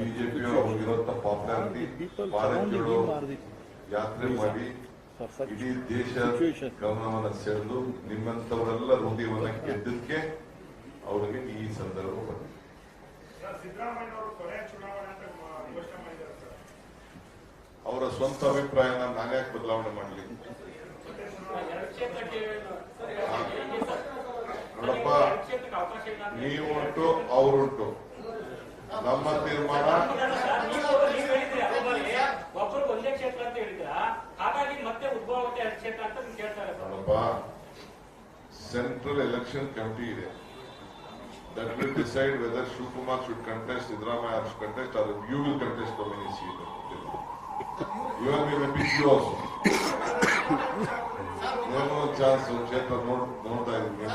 ಬಿಜೆಪಿ ಅವರಿಗಿರುವಂತ ಪಾಪ್ಯುಲಾರಿಟಿ ಭಾರತ್ ಜೋಡೋ ಯಾತ್ರೆ ಮಾಡಿ ಇಡೀ ದೇಶ ಗಮನವನ್ನು ಸೆಳೆದು ನಿಮ್ಮಂತವರೆಲ್ಲ ಹೃದಯವನ್ನ ಗೆದ್ದಕ್ಕೆ ಅವರಿಗೆ ಈ ಸಂದರ್ಭ ಬಂದಿದೆ. ಸಿದ್ದರಾಮಯ್ಯ ಅವರು ಕೊನೆಯ ಚುನಾವಣೆ ಅಂತ ಘೋಷಣೆ ಮಾಡಿದ್ದಾರೆ ಸರ್. ಅವರ ಸ್ವಂತ ಅಭಿಪ್ರಾಯನ ನಾನ್ಯಾಕೆ ಬದಲಾವಣೆ ಮಾಡಲಿ? ನೋಡಪ್ಪ, ನೀವುಂಟು ಅವರುಂಟು, ನಮ್ಮ ತೀರ್ಮಾನ. ಒಬ್ಬರು ಒಂದೇ ಕ್ಷೇತ್ರ ಅಂತ ಹೇಳಿದ್ರ, ಹಾಗಾಗಿ ಮತ್ತೆ ಉದ್ಭವ ಕ್ಷೇತ್ರ ಅಂತ ಕೇಳ್ತಾರೆ. ನೋಡಪ್ಪ, ಸೆಂಟ್ರಲ್ ಎಲೆಕ್ಷನ್ ಕಮಿಟಿ ಇದೆ. That will decide whether Shivakumar should contest, Siddaramaiah should contest, or you will contest for many seats. You and me may pick you also. No chance of ಕ್ಷೇತ್ರ ನೋಡ್ತಾ ಇದ್ದೀನಿ.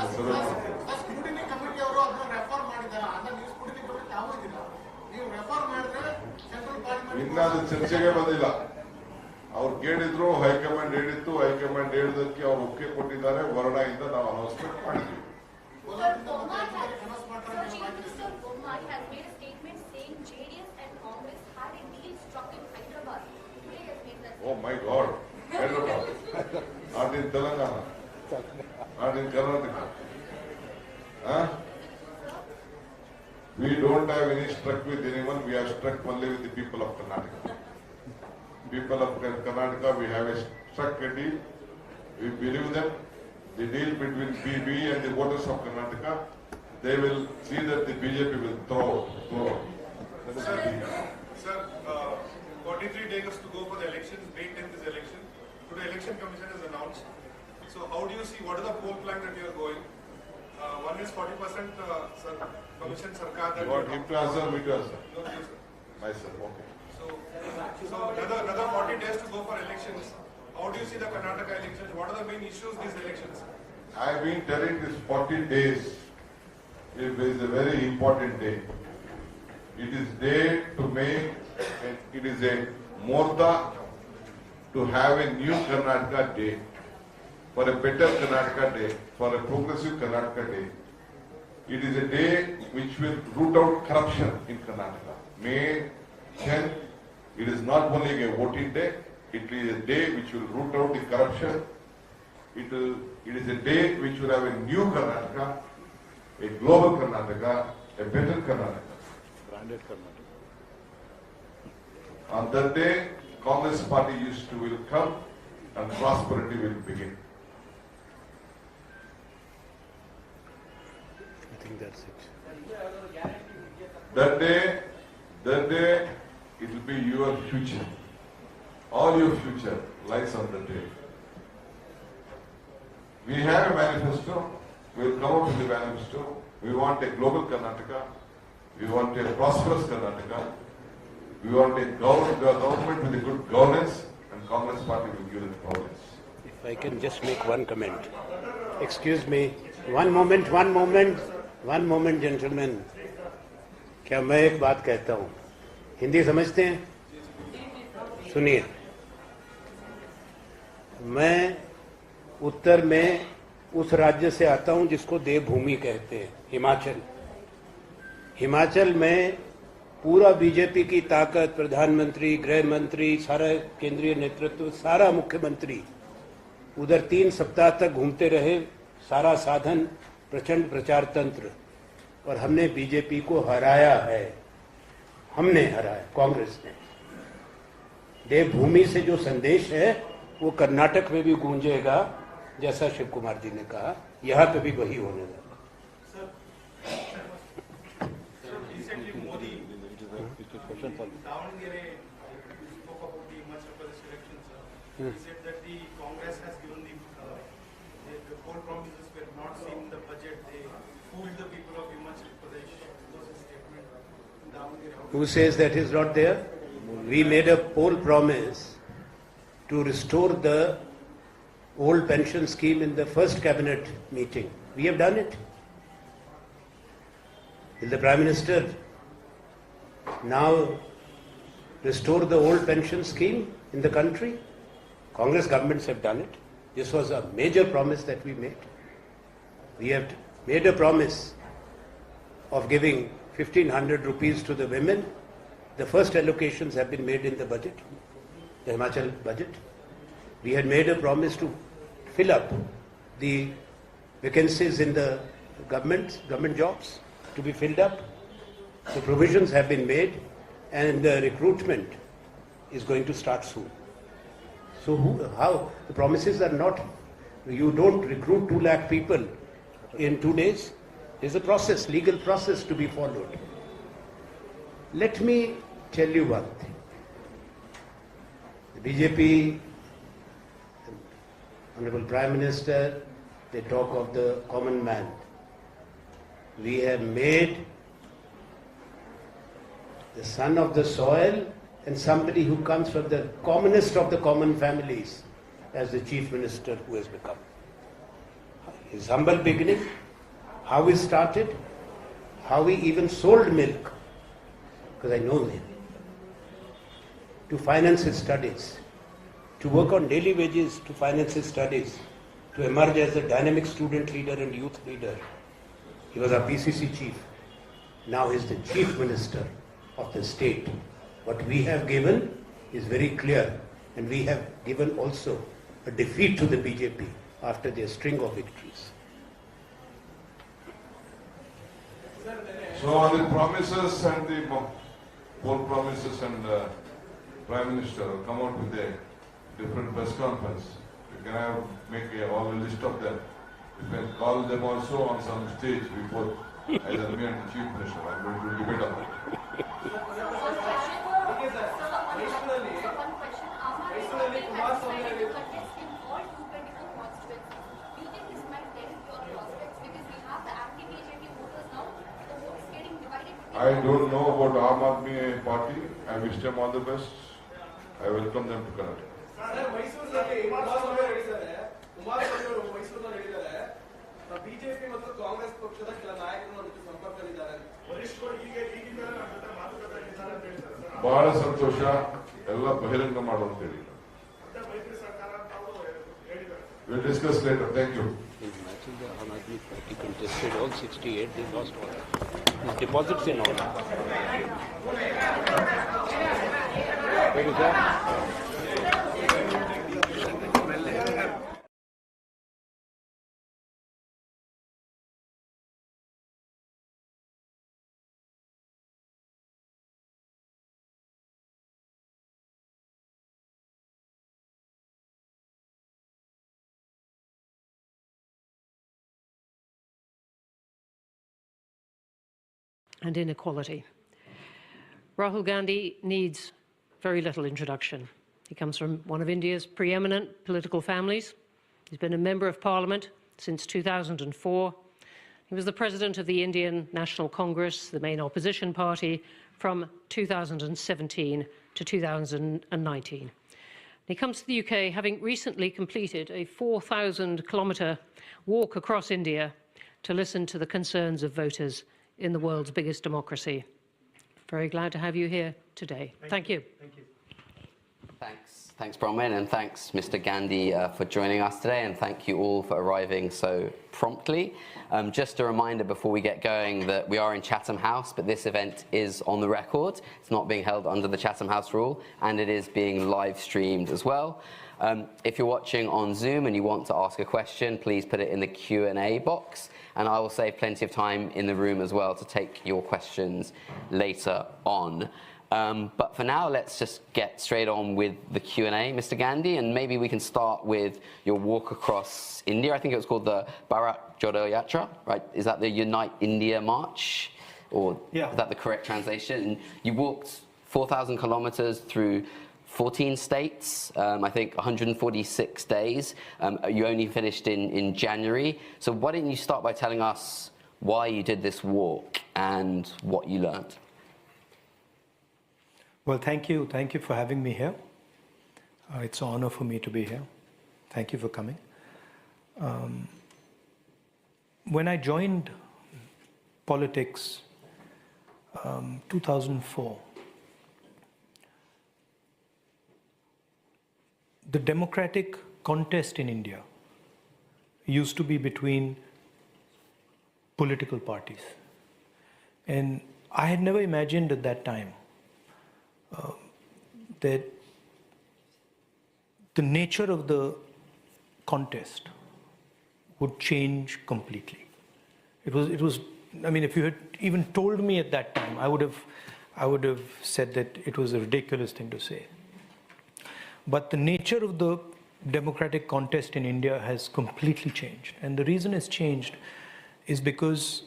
ಸ್ಕ್ರೂಟಿನಿ ಕಮಿಟಿ ಅವರು ಅದನ್ನ refer ಮಾಡಿದ್ದಾರೆ. ಅಂದ್ರೆ ನೀವು scrutiny committee ತಾವು ಇದ್ದೀರಾ, ನೀವು ರೆಫರ್ ಮಾಡಿದ್ರೆ ಸೆಂಟ್ರಲ್ ಪಾರ್ಲಿಮೆಂಟ್ ಇನ್ನ ಅದು ಚರ್ಚೆಗೆ ಬಂದಿಲ್ಲ. ಅವ್ರು ಕೇಳಿದ್ರು, ಹೈಕಮಾಂಡ್ ಹೇಳಿತ್ತು, ಹೈಕಮಾಂಡ್ ಹೇಳಿದಕ್ಕೆ ಅವ್ರು ಒಪ್ಪಿಗೆ ಕೊಟ್ಟಿದ್ದಾರೆ. ವರ್ಣದಿಂದ ನಾವು ಅನೌನ್ಸ್ಮೆಂಟ್ ಮಾಡಿದ್ವಿ. Mr. Kumari has made a statement saying JDS and Congress had a deal struck in Hyderabad. Today has made that. Oh my God, Hyderabad, not in Telangana, not in Karnataka. Huh? We don't have any struck with anyone. We are struck only with the people of Karnataka. People of Karnataka, we have a struck a deal. We believe them. The deal between BB and the voters of Karnataka, they will see that the BJP will throw. Sir, 43 days to go for the elections. May 10th is election. Today, election commission has announced. So, how do you see? What is the poll plan that you are going? One is 40% commission sarkar. You want him to answer, me to answer? No, you, sir. Myself, okay. So another 40 days to go for elections. How do you see the Karnataka elections? What are the main issues these elections? I've been telling this 40 days. It is a very important day. It is day to make, it is a morta to have a new Karnataka day, for a better Karnataka day, for a progressive Karnataka day. It is a day which will root out corruption in Karnataka. May 10th, it is not only a voting day, it is a day which will root out the corruption. It is a day which will have a new Karnataka, a global Karnataka, a better Karnataka. Branded Karnataka. On that day, Congress party will come and prosperity will begin. I think that's it. That day, it will be your future. All your future lies on that day. We have a manifesto. We will come up with the manifesto. We want a global Karnataka. We want a prosperous Karnataka. We want a government with a good governance, and Congress party will give the governance. If I can just make one comment. Excuse me. One moment, gentlemen. क्या मैं एक बात कहता हूँ? हिंदी समझते हैं? सुनिए. मैं उत्तर में उस राज्य से आता हूं जिसको देवभूमि कहते हैं, हिमाचल. हिमाचल में पूरा बीजेपी की ताकत, प्रधानमंत्री, गृह मंत्री, सारा केंद्रीय नेतृत्व, सारा मुख्यमंत्री उधर 3 सप्ताह तक घूमते रहे. सारा साधन प्रचंड प्रचार तंत्र, और हमने बीजेपी को हराया है. हमने हराया, कांग्रेस ने. देवभूमि से जो संदेश है वो कर्नाटक में भी गूंजेगा, जैसा शिव कुमार जी ने कहा. यहाँ पे भी वही होने लगा. Davangere spoke about the Himanchal Pradesh elections. He said that the Congress has given the poll promises were not seen in the budget. They fooled the people of Himanchal Pradesh. That was his statement. Davangere. Who says that is not there? We made a poll promise to restore the old pension scheme in the first cabinet meeting. We have done it. Will the Prime Minister now restore the old pension scheme in the country? Congress governments have done it. This was a major promise that we made. We have made a promise of giving 1,500 rupees to the women. The first allocations have been made in the budget, the Himachal budget. We had made a promise to fill up the vacancies in the government jobs to be filled up. The provisions have been made and the recruitment is going to start soon. So how? The promises are not, you don't recruit 2 lakh people in 2 days. There's a process, legal process to be followed. Let me tell you one thing. The BJP, Honorable Prime Minister, they talk of the common man. We have made the son of the soil and somebody who comes from the commonest of the common families as the Chief Minister who has become. His humble beginning, how he started, how he even sold milk, because I know him, to finance his studies, to work on daily wages to finance his studies, to emerge as a dynamic student leader and youth leader. He was our PCC chief. Now he is the Chief Minister of the state. What we have given is very clear, and we have given also a defeat to the BJP after their string of victories. So on the promises and the poll promises and Prime Minister will come out with a different press conference. You can have, make all a list of them. You can call them also on some stage before either me and the Chief Minister. I'm going to debate on that. I don't know about Aam Aadmi Party. I wish them all the best. I welcome them to Karnataka. BJP ಮತ್ತು ಕಾಂಗ್ರೆಸ್ ಪಕ್ಷದ ಕೆಲ ನಾಯಕರು ಸಂಪರ್ಕದಲ್ಲಿದ್ದಾರೆ ವರಿಷ್ಠರು ಹೀಗೆ ಬಹಳ ಸಂತೋಷ ಎಲ್ಲ ಬಹಿರಂಗ ಮಾಡು ಅಂತ ಹೇಳಿ We'll discuss later. Thank you. In Himanchal, the Aam Aadmi Party contested all 68, they lost all. Deposits in all. Where is that? And inequality. Rahul Gandhi needs very little introduction. He comes from one of India's preeminent political families. He's been a member of Parliament since 2004. He was the president of the Indian National Congress, the main opposition party, from 2017 to 2019. He comes to the UK having recently completed a 4,000-kilometre walk across India to listen to the concerns of voters in the world's biggest democracy. Very glad to have you here today. Thank you. Thank you. Thanks, Bronwyn, and thanks, Mr. Gandhi, for joining us today, and thank you all for arriving so promptly. Just a reminder before we get going that we are in Chatham House, but this event is on the record. It's not being held under the Chatham House rule, and it is being live streamed as well. If you're watching on Zoom and you want to ask a question, please put it in the Q&A box, and I will save plenty of time in the room as well to take your questions later on. But for now, let's just get straight on with the Q&A, Mr. Gandhi, and maybe we can start with your walk across India. I think it was called the Bharat Jodo Yatra, right? Is that the Unite India March? Or is that the correct translation? And you walked 4,000 kilometers through 14 states, I think 146 days. You only finished in January. So why don't you start by telling us why you did this walk and what you learned? Well, thank you. Thank you for having me here. It's an honor for me to be here. Thank you for coming. When I joined politics, 2004, the democratic contest in India used to be between political parties. And I had never imagined at that time that the nature of the contest would change completely. It was. I mean, if you had even told me at that time, I would have said that it was a ridiculous thing to say. But the nature of the democratic contest in India has completely changed. And the reason it's changed is because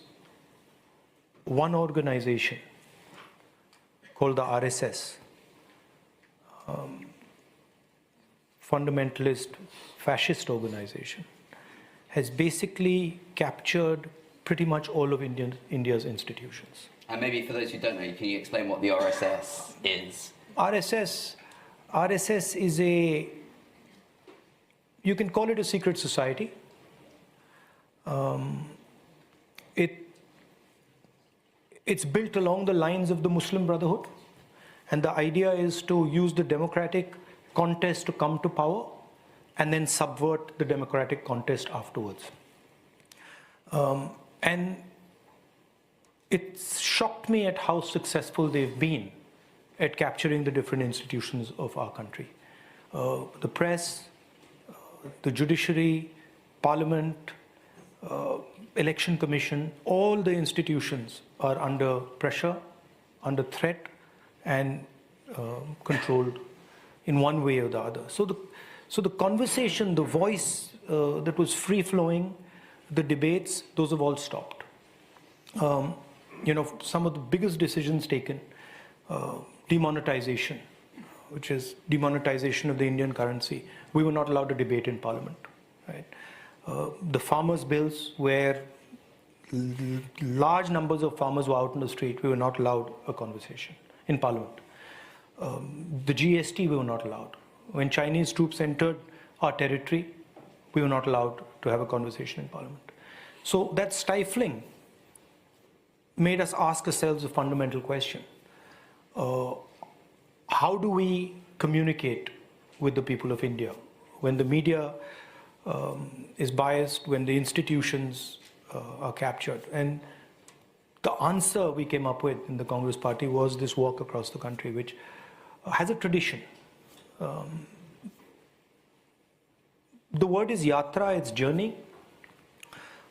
one organization called the RSS, fundamentalist fascist organization, has basically captured pretty much all of India's institutions. And maybe for those who don't know, can you explain what the RSS is? RSS is you can call it a secret society. It's built along the lines of the Muslim Brotherhood. And the idea is to use the democratic contest to come to power and then subvert the democratic contest afterwards. And it shocked me at how successful they've been at capturing the different institutions of our country. The press, the judiciary, parliament, election commission, all the institutions are under pressure, under threat, and controlled in one way or the other. So the conversation, the voice that was free-flowing, the debates, those have all stopped. Some of the biggest decisions taken, demonetization, which is demonetization of the Indian currency. We were not allowed to debate in Parliament, right? The farmers' bills, where large numbers of farmers were out in the street, we were not allowed a conversation in Parliament. The GST, we were not allowed. When Chinese troops entered our territory, we were not allowed to have a conversation in Parliament. So that stifling made us ask ourselves a fundamental question. How do we communicate with the people of India when the media is biased, when the institutions are captured? And the answer we came up with in the Congress Party was this walk across the country, which has a tradition. The word is yatra, it's journey.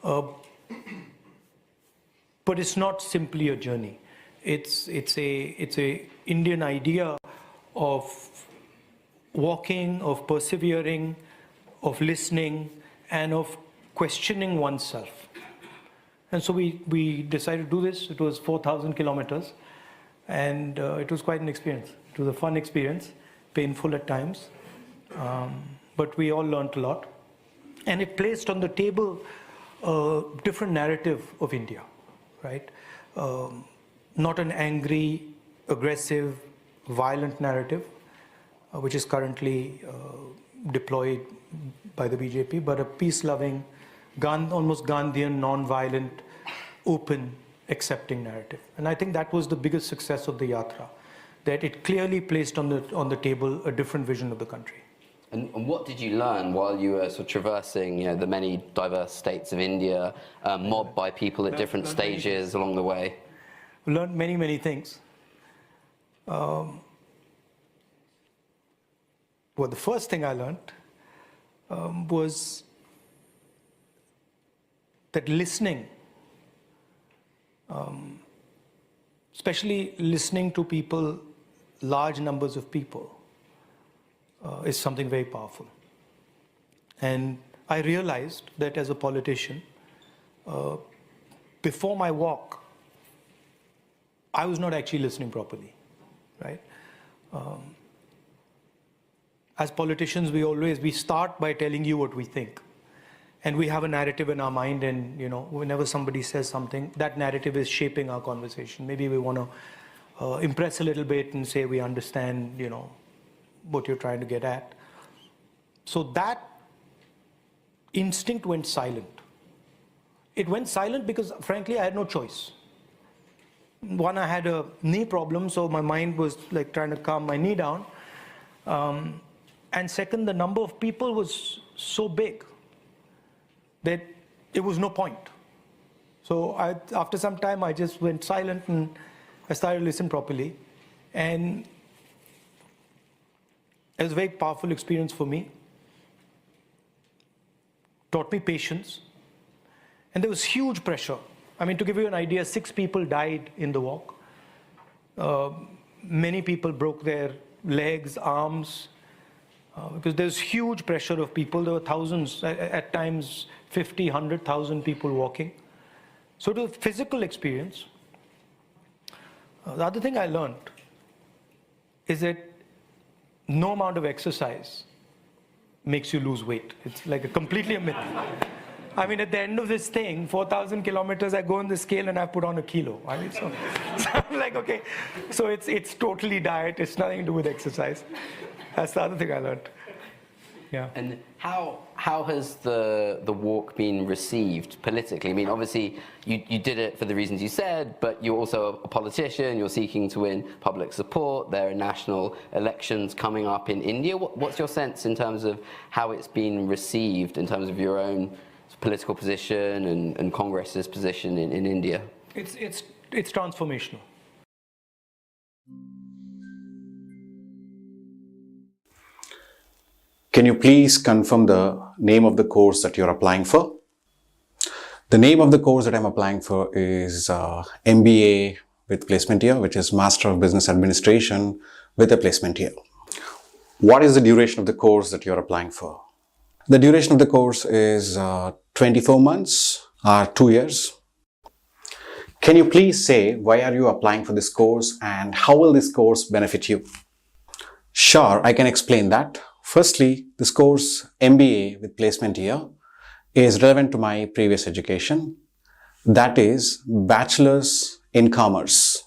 But it's not simply a journey. It's a Indian idea of walking, of persevering, of listening, and of questioning oneself. And so we decided to do this. It was 4,000 kilometers, and it was quite an experience. It was a fun experience, painful at times, but we all learned a lot. And it placed on the table a different narrative of India, right? Not an angry, aggressive, violent narrative, which is currently deployed by the BJP, but a peace-loving, almost Gandhian, non-violent, open, accepting narrative. And I think that was the biggest success of the Yatra, that it clearly placed on the table a different vision of the country. And what did you learn while you were sort of traversing, the many diverse states of India, mobbed by people at different stages along the way? We learned many, many things. Well, the first thing I learned was that listening, especially listening to people, large numbers of people, is something very powerful. And I realized that as a politician, before my walk, I was not actually listening properly, right? As politicians, we start by telling you what we think. And we have a narrative in our mind, and whenever somebody says something, that narrative is shaping our conversation. Maybe we want to impress a little bit and say we understand, what you're trying to get at. So that instinct went silent. It went silent because, frankly, I had no choice. One, I had a knee problem, so my mind was like trying to calm my knee down. And second, the number of people was so big that it was no point. So after some time, I just went silent and I started to listen properly. And it was a very powerful experience for me. Taught me patience. And there was huge pressure. I mean, to give you an idea, 6 people died in the walk. Many people broke their legs, arms, because there's huge pressure of people. There were thousands, at times 50, 100,000 people walking. So it was a physical experience. The other thing I learned is that no amount of exercise makes you lose weight. It's like completely a myth. I mean, at the end of this thing, 4,000 kilometers, I go on the scale and I put on a kilo. I mean, so I'm like, okay, so it's totally diet. It's nothing to do with exercise. That's the other thing I learned. Yeah. And how has the walk been received politically? I mean, obviously, you did it for the reasons you said, but you're also a politician. You're seeking to win public support. There are national elections coming up in India. What's your sense in terms of how it's been received in terms of your own political position and Congress's position in India? It's transformational. Can you please confirm the name of the course that you're applying for? The name of the course that I'm applying for is MBA with placement year, which is Master of Business Administration with a placement year. What is the duration of the course that you're applying for? The duration of the course is 24 months or 2 years. Can you please say why are you applying for this course and how will this course benefit you? Sure, I can explain that. Firstly, this course MBA with placement year is relevant to my previous education. That is Bachelor's in Commerce.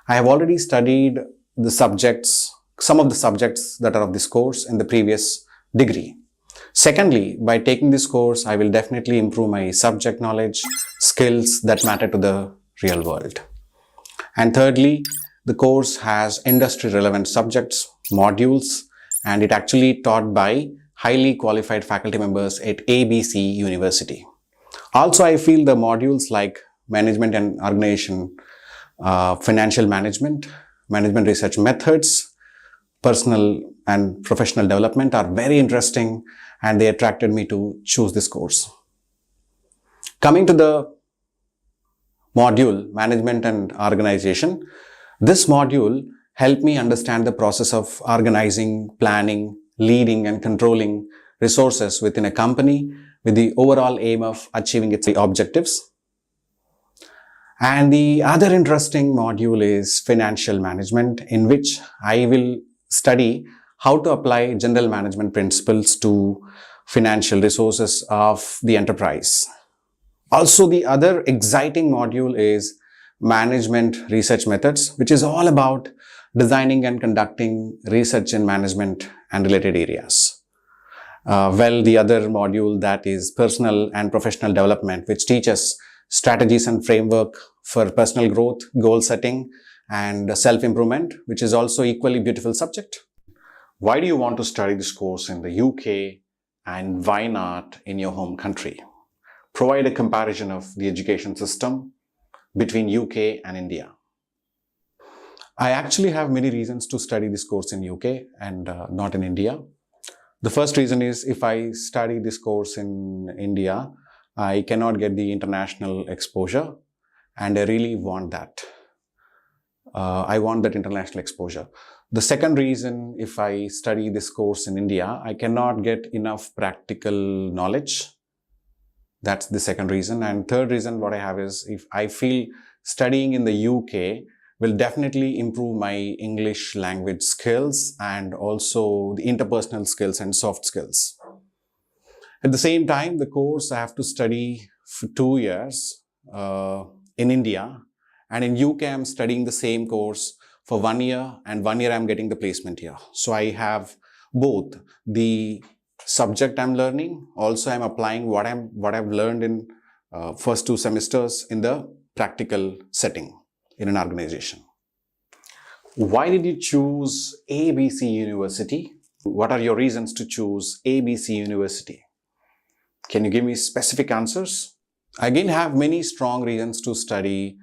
I have already studied the subjects, some of the subjects that are of this course in the previous degree. Secondly, by taking this course, I will definitely improve my subject knowledge, skills that matter to the real world. And thirdly, the course has industry relevant subjects, modules, and it actually taught by highly qualified faculty members at ABC University. Also, I feel the modules like management and organization, financial management, management research methods, personal and professional development are very interesting and they attracted me to choose this course. Coming to the module, management and organization, this module helped me understand the process of organizing, planning, leading and controlling resources within a company with the overall aim of achieving its objectives. And the other interesting module is financial management, in which I will study how to apply general management principles to financial resources of the enterprise. Also, the other exciting module is management research methods, which is all about designing and conducting research in management and related areas. The other module, that is personal and professional development, which teaches strategies and framework for personal growth, goal setting, and self-improvement, which is also equally beautiful subject. Why do you want to study this course in the UK and why not in your home country? Provide a comparison of the education system between UK and India. I actually have many reasons to study this course in UK and not in India. The first reason is if I study this course in India, I cannot get the international exposure and I really want that. I want that international exposure. The second reason, if I study this course in India, I cannot get enough practical knowledge. That's the second reason. And third reason what I have is if I feel studying in the UK will definitely improve my English language skills and also the interpersonal skills and soft skills. At the same time, the course I have to study for 2 years in India, and in UK I'm studying the same course for 1 year, and 1 year I'm getting the placement year. So I have both the subject I'm learning. Also, I'm applying what I've learned in first 2 semesters in the practical setting in an organization. Why did you choose ABC University? What are your reasons to choose ABC University? Can you give me specific answers? I again have many strong reasons to study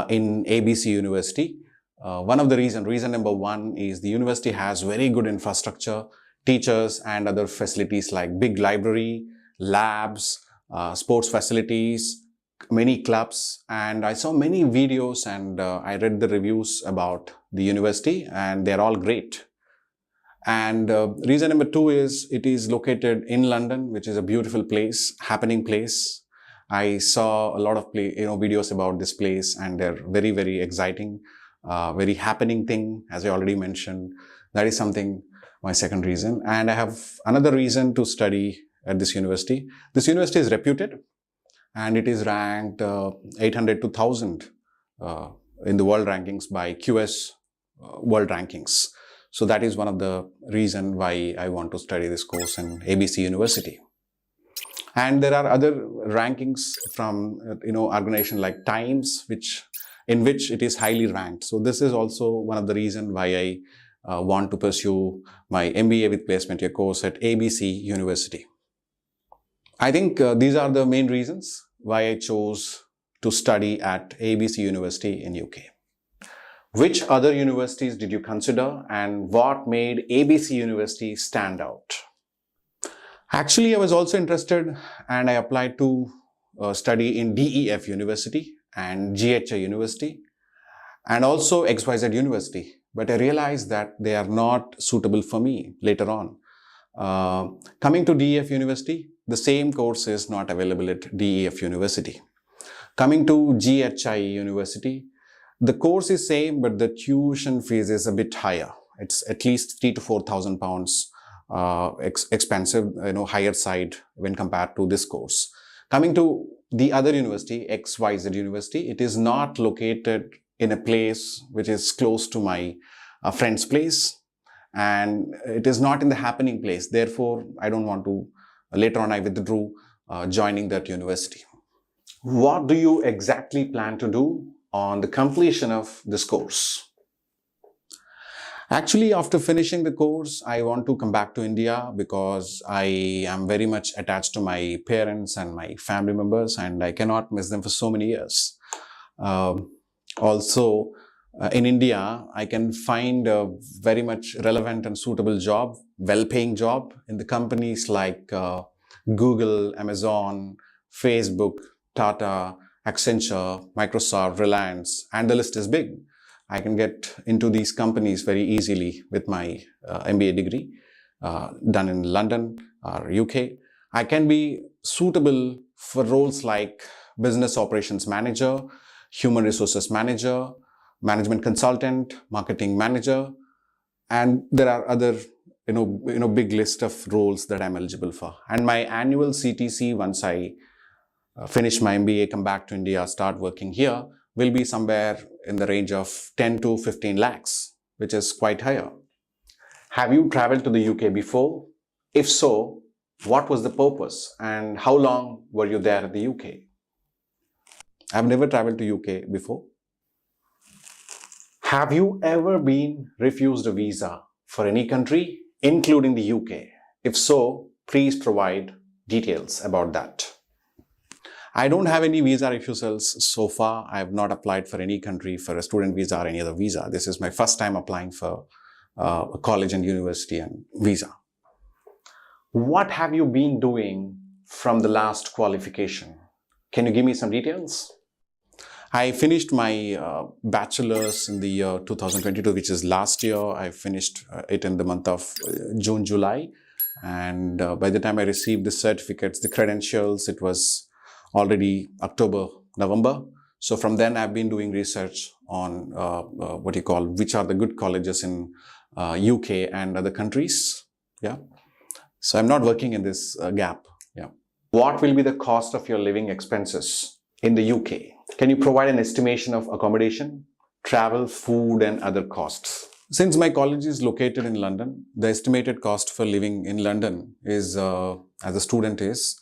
in ABC University. One of the reason number 1 is the university has very good infrastructure, teachers and other facilities like big library, labs, sports facilities, many clubs, and I saw many videos and I read the reviews about the university and they're all great. And reason number 2 is it is located in London, which is a beautiful place, happening place. I saw a lot of videos about this place and they're very, very exciting, very happening thing, as I already mentioned. That is something, my second reason. And I have another reason to study at this university. This university is reputed and it is ranked 800 to 1000 in the world rankings by QS World Rankings. So that is one of the reasons why I want to study this course in ABC University. And there are other rankings from organization like Times, in which it is highly ranked. So this is also one of the reasons why I want to pursue my MBA with Placement Year course at ABC University. I think these are the main reasons why I chose to study at ABC University in UK. Which other universities did you consider and what made ABC University stand out? Actually, I was also interested and I applied to study in DEF University and GHI University and also XYZ University. But I realized that they are not suitable for me later on. Coming to DEF University, the same course is not available at DEF University. Coming to GHI University, the course is same, but the tuition fees is a bit higher. It's at least 3,000 to 4,000 pounds expensive, higher side when compared to this course. Coming to the other university, XYZ University, it is not located in a place which is close to my friend's place, and it is not in the happening place. Therefore, I don't want to. Later on, I withdrew joining that university. What do you exactly plan to do on the completion of this course? Actually, after finishing the course, I want to come back to India because I am very much attached to my parents and my family members and I cannot miss them for so many years. Also, in India, I can find a very much relevant and suitable job, well-paying job in the companies like Google, Amazon, Facebook, Tata, Accenture, Microsoft, Reliance, and the list is big. I can get into these companies very easily with my MBA degree done in London or UK. I can be suitable for roles like business operations manager, human resources manager, management consultant, marketing manager, and there are other big list of roles that I'm eligible for. And my annual CTC, once I finish my MBA, come back to India, start working here, will be somewhere in the range of 10 to 15 lakhs, which is quite higher. Have you traveled to the UK before? If so, what was the purpose and how long were you there in the UK? I've never traveled to UK before. Have you ever been refused a visa for any country, including the UK? If so, please provide details about that. I don't have any visa refusals so far. I have not applied for any country for a student visa or any other visa. This is my first time applying for a college and university and visa. What have you been doing from the last qualification? Can you give me some details? I finished my bachelor's in the year 2022, which is last year. I finished it in the month of June, July. And by the time I received the certificates, the credentials, it was already October, November. So from then I've been doing research on which are the good colleges in UK and other countries. Yeah. So I'm not working in this gap. Yeah. What will be the cost of your living expenses in the UK? Can you provide an estimation of accommodation, travel, food and other costs? Since my college is located in London, the estimated cost for living in London is, as a student, is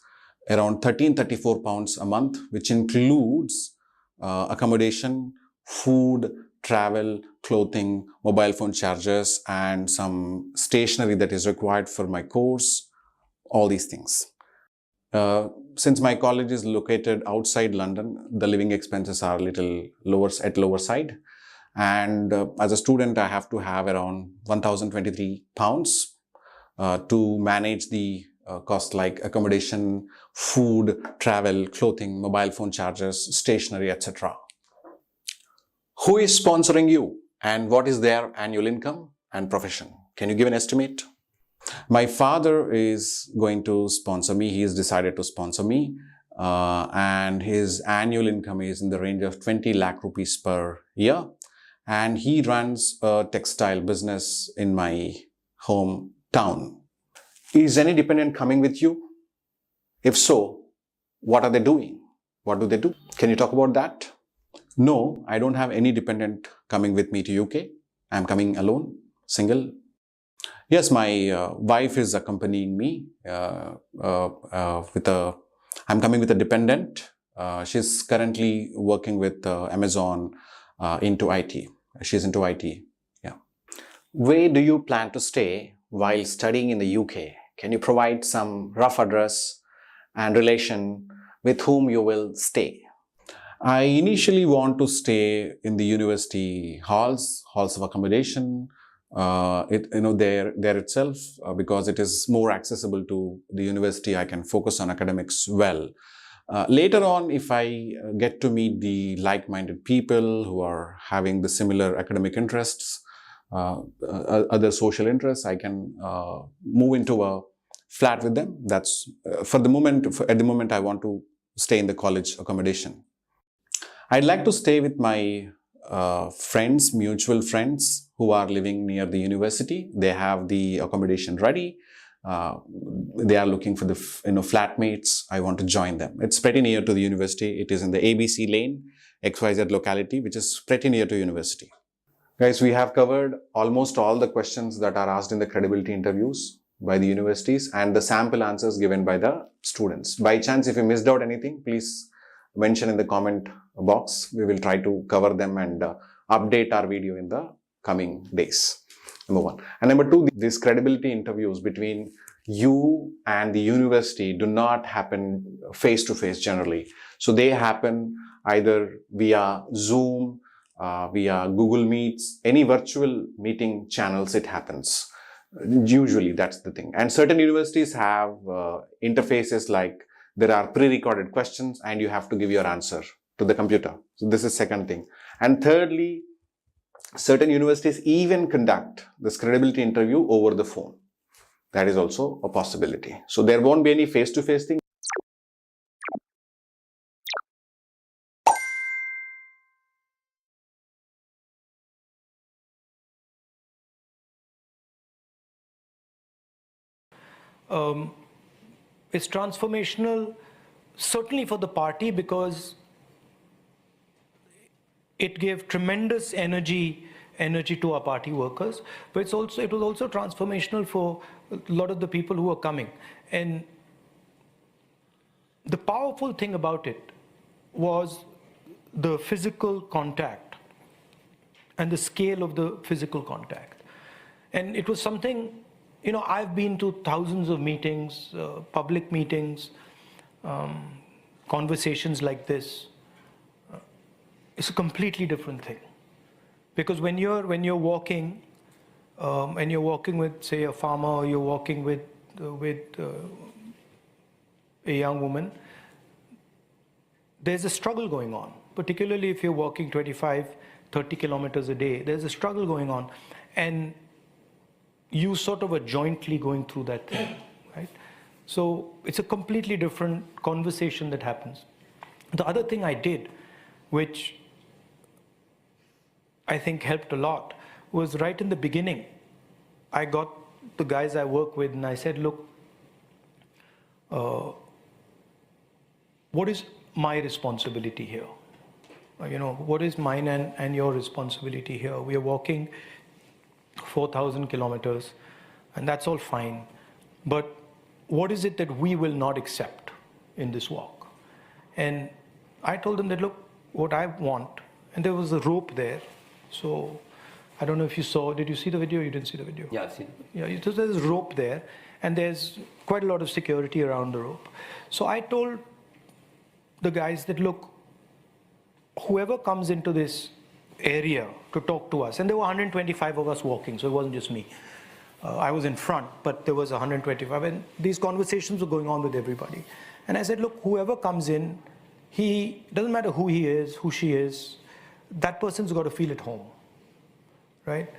around £1334 a month, which includes accommodation, food, travel, clothing, mobile phone charges, and some stationery that is required for my course, all these things. Since my college is located outside London, the living expenses are a little lower side. And as a student, I have to have around £1,023 to manage the cost like accommodation, food, travel, clothing, mobile phone charges, stationery, etc. Who is sponsoring you and what is their annual income and profession? Can you give an estimate? My father is going to sponsor me. He has decided to sponsor me. And his annual income is in the range of 20 lakh rupees per year. And he runs a textile business in my hometown. Is any dependent coming with you? If so, what are they doing? What do they do? Can you talk about that? No, I don't have any dependent coming with me to UK. I'm coming alone, single. Yes, my wife is accompanying me I'm coming with a dependent. She's currently working with Amazon into IT. She's into IT. Yeah. Where do you plan to stay while studying in the UK? Can you provide some rough address and relation with whom you will stay? I initially want to stay in the university halls of accommodation. There itself, because it is more accessible to the university, I can focus on academics well. Later on, if I get to meet the like-minded people who are having the similar academic interests, other social interests, I can move into a flat with them. That's at the moment, I want to stay in the college accommodation. I'd like to stay with my friends, mutual friends who are living near the university. They have the accommodation ready. They are looking for the flatmates. I want to join them. It's pretty near to the university. It is in the ABC lane, XYZ locality, which is pretty near to university. Guys, we have covered almost all the questions that are asked in the credibility interviews by the universities and the sample answers given by the students. By chance, if you missed out anything, please mention in the comment box. We will try to cover them and update our video in the coming days. Number one. And number two, these credibility interviews between you and the university do not happen face-to-face generally. So they happen either via Zoom, via Google Meets, any virtual meeting channels it happens. Usually that's the thing. And certain universities have interfaces like there are pre-recorded questions and you have to give your answer to the computer. So this is second thing. And thirdly, certain universities even conduct this credibility interview over the phone. That is also a possibility. So there won't be any face-to-face thing. It's transformational, certainly for the party, because it gave tremendous energy to our party workers, but it was also transformational for a lot of the people who are coming. And the powerful thing about it was the physical contact and the scale of the physical contact. And it was something, I've been to thousands of meetings, public meetings, conversations like this. It's a completely different thing, because when you're walking, and you're walking with, say, a farmer, or you're walking with a young woman, there's a struggle going on. Particularly if you're walking 25, 30 kilometers a day, there's a struggle going on, and you sort of are jointly going through that thing, right? So it's a completely different conversation that happens. The other thing I did, which I think helped a lot, was right in the beginning, I got the guys I work with and I said, look, what is my responsibility here? What is mine and your responsibility here? We are walking 4,000 kilometers, and that's all fine. But what is it that we will not accept in this walk? And I told them that, look, what I want, and there was a rope there. So I don't know if you saw, did you see the video? You didn't see the video? Yeah, I've seen it. Yeah, so there's a rope there, and there's quite a lot of security around the rope. So I told the guys that, look, whoever comes into this area to talk to us, and there were 125 of us walking, so it wasn't just me. I was in front, but there was 125, and these conversations were going on with everybody. And I said, look, whoever comes in, he doesn't matter who he is, who she is, that person's got to feel at home, right?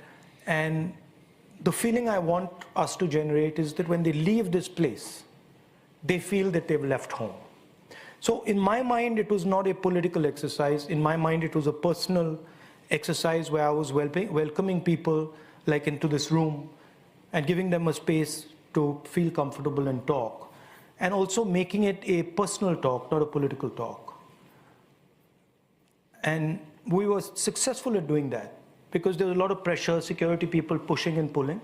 And the feeling I want us to generate is that when they leave this place, they feel that they've left home. So in my mind, it was not a political exercise. In my mind, it was a personal exercise where I was welcoming people like into this room and giving them a space to feel comfortable and talk, and also making it a personal talk, not a political talk. And we were successful at doing that because there was a lot of pressure, security people pushing and pulling.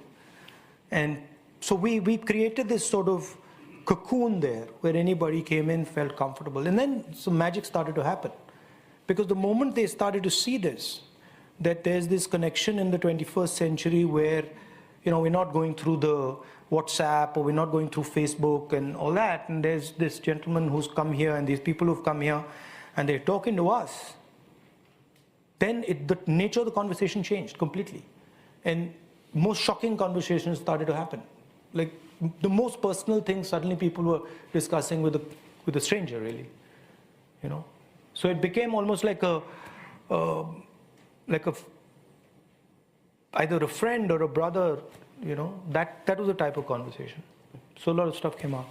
And so we created this sort of cocoon there where anybody came in, felt comfortable. And then some magic started to happen. Because the moment they started to see this, that there's this connection in the 21st century where, you know, we're not going through the WhatsApp or we're not going through Facebook and all that. And there's this gentleman who's come here and these people who've come here and they're talking to us. Then the nature of the conversation changed completely. And most shocking conversations started to happen. Like the most personal things suddenly people were discussing with a stranger, really, you know. So it became almost like either a friend or a brother, you know. That was the type of conversation. So a lot of stuff came out.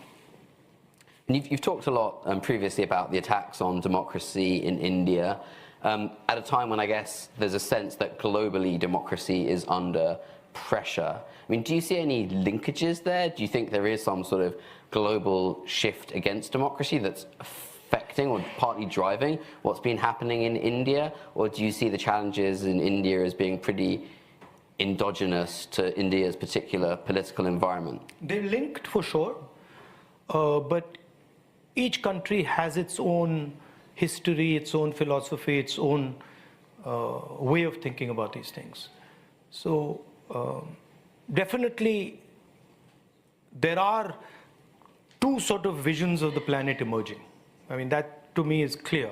And you've talked a lot previously about the attacks on democracy in India, at a time when I guess there's a sense that globally democracy is under pressure. I mean, do you see any linkages there? Do you think there is some sort of global shift against democracy that's affecting or partly driving what's been happening in India? Or do you see the challenges in India as being pretty endogenous to India's particular political environment? They're linked for sure, but each country has its own history, its own philosophy, its own way of thinking about these things. So definitely there are two sort of visions of the planet emerging. I mean, that to me is clear.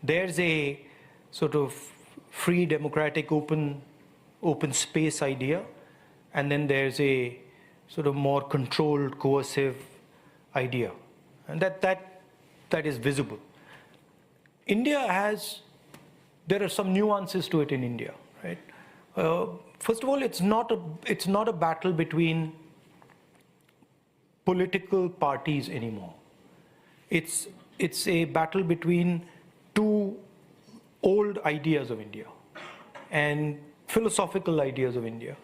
There's a sort of free, democratic, open space idea, and then there's a sort of more controlled, coercive idea, and that is visible. There are some nuances to it in India, right? First of all, it's not a battle between political parties anymore. It's a battle between two old ideas of India and philosophical ideas of India,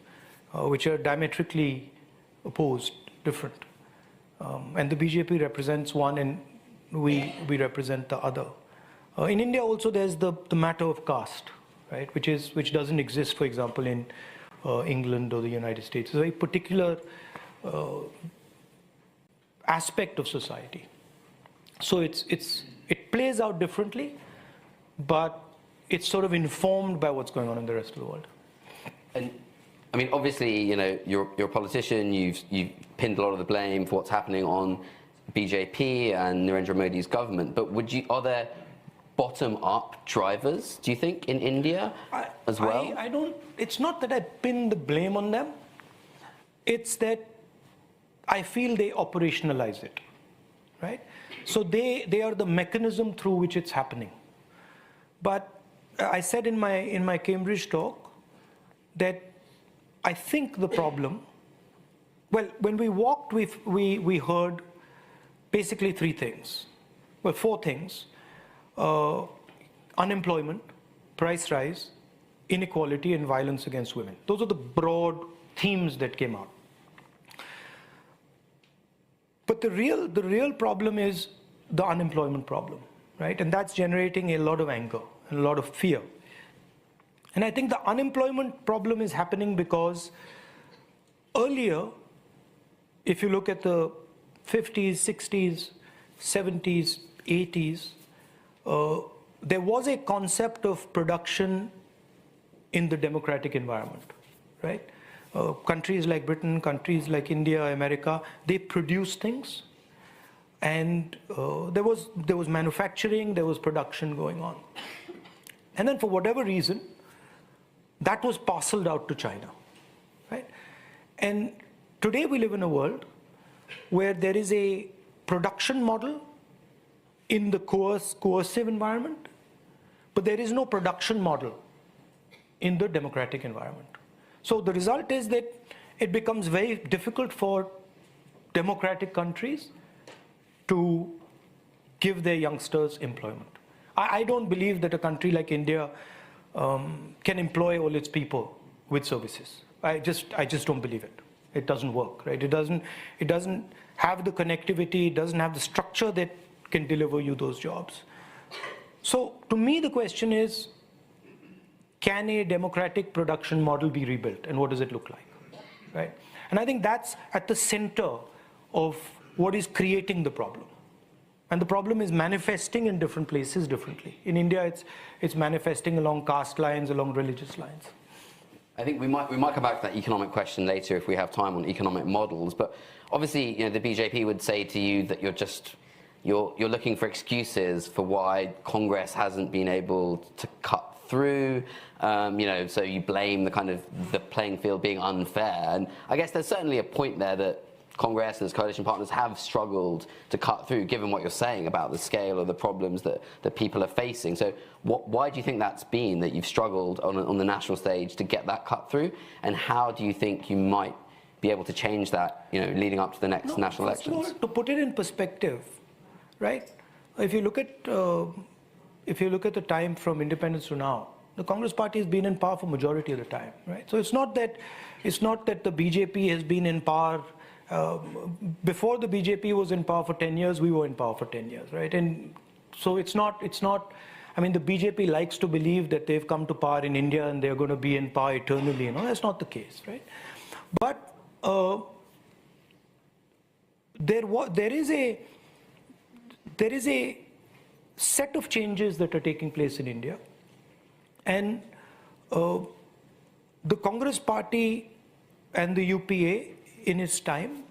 which are diametrically opposed, different. And the BJP represents one and we represent the other. In India also there's the matter of caste, right, which doesn't exist, for example, in England or the United States. It's a very particular aspect of society. So it plays out differently, but it's sort of informed by what's going on in the rest of the world. And I mean, obviously, you know, you're a politician. You've pinned a lot of the blame for what's happening on BJP and Narendra Modi's government. But are there bottom-up drivers, do you think, in India as well? I don't. It's not that I pin the blame on them. It's that I feel they operationalize it, right? So they are the mechanism through which it's happening. But I said in my Cambridge talk that I think the problem. Well, when we walked, we heard basically three things. Well, four things. Unemployment, price rise, inequality, and violence against women. Those are the broad themes that came out. But the real problem is the unemployment problem, right? And that's generating a lot of anger and a lot of fear. And I think the unemployment problem is happening because earlier, if you look at the 50s, 60s, 70s, 80s, there was a concept of production in the democratic environment, right? Countries like Britain, countries like India, America, they produce things, and there was manufacturing, there was production going on. And then for whatever reason, that was parceled out to China, right? And today we live in a world where there is a production model in the coercive environment, but there is no production model in the democratic environment. So the result is that it becomes very difficult for democratic countries to give their youngsters employment. I don't believe that a country like India can employ all its people with services. I just don't believe it. It doesn't work, right? It doesn't have the connectivity, it doesn't have the structure that can deliver you those jobs. So to me, the question is, can a democratic production model be rebuilt, and what does it look like, right? And I think that's at the center of what is creating the problem. And the problem is manifesting in different places differently. In India, it's manifesting along caste lines, along religious lines. I think we might come back to that economic question later if we have time on economic models. But obviously, the BJP would say to you that you're looking for excuses for why Congress hasn't been able to cut through. So you blame the playing field being unfair. And I guess there's certainly a point there that Congress and its coalition partners have struggled to cut through, given what you're saying about the scale of the problems that people are facing. So why do you think that's been, that you've struggled on the national stage to get that cut through? And how do you think you might be able to change that, leading up to the next national elections? First of all, to put it in perspective, right? If you look at the time from independence to now, the Congress party has been in power for majority of the time, right? So it's not that the BJP has been in power. Before the BJP was in power for 10 years, we were in power for 10 years, right? And so it's not, I mean, the BJP likes to believe that they've come to power in India and they're going to be in power eternally, that's not the case, right? But there is a set of changes that are taking place in India, and the Congress party and the UPA in its time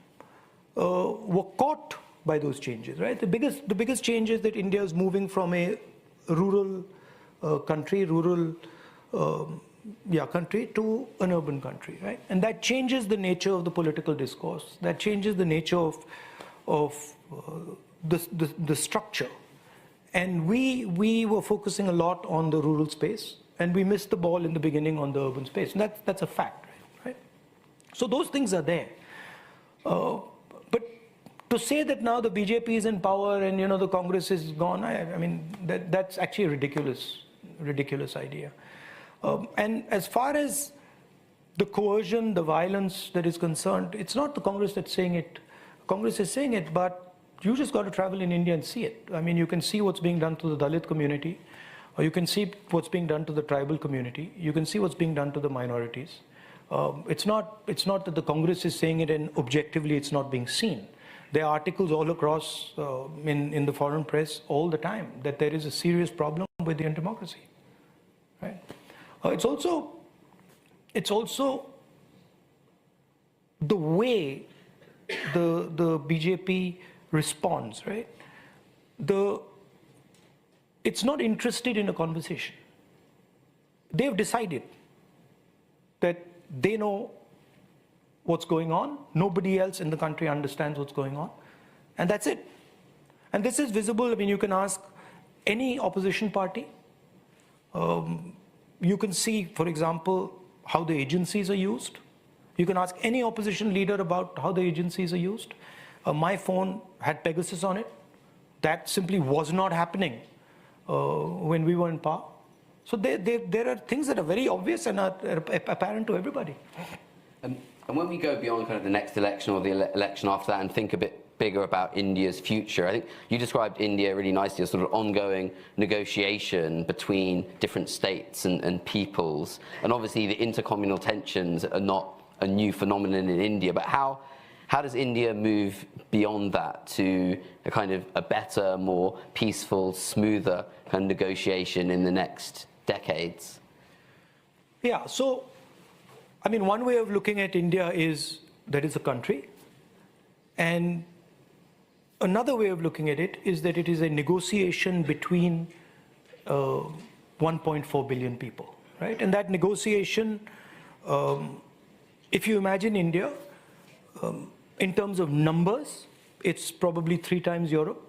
were caught by those changes, right? The biggest change is that India is moving from a rural country to an urban country, right? And that changes the nature of the political discourse. That changes the nature of the structure. And we were focusing a lot on the rural space, and we missed the ball in the beginning on the urban space. And that's a fact, right? So those things are there. But to say that now the BJP is in power and the Congress is gone, I mean that's actually a ridiculous idea. And as far as the coercion, the violence that is concerned, it's not the Congress that's saying it. Congress is saying it, but you just got to travel in India and see it. I mean, you can see what's being done to the Dalit community, or you can see what's being done to the tribal community. You can see what's being done to the minorities. It's not that the Congress is saying it and objectively it's not being seen. There are articles all across in the foreign press all the time that there is a serious problem with Indian democracy, right? It's also the way the BJP responds, right? It's not interested in a conversation. They've decided that they know what's going on. Nobody else in the country understands what's going on. And that's it. And this is visible. I mean, you can ask any opposition party. You can see, for example, how the agencies are used. You can ask any opposition leader about how the agencies are used. My phone had Pegasus on it. That simply was not happening when we were in power. So there are things that are very obvious and are apparent to everybody. And when we go beyond kind of the next election or the election after that and think a bit bigger about India's future. I think you described India really nicely as sort of ongoing negotiation between different states and peoples. And obviously the intercommunal tensions are not a new phenomenon in India, but how does India move beyond that to a kind of a better, more peaceful, smoother kind of negotiation in the next decades? Yeah, so, I mean, one way of looking at India is that it's a country. And another way of looking at it is that it is a negotiation between 1.4 billion people, right? And that negotiation, if you imagine India, in terms of numbers, it's probably 3 times Europe,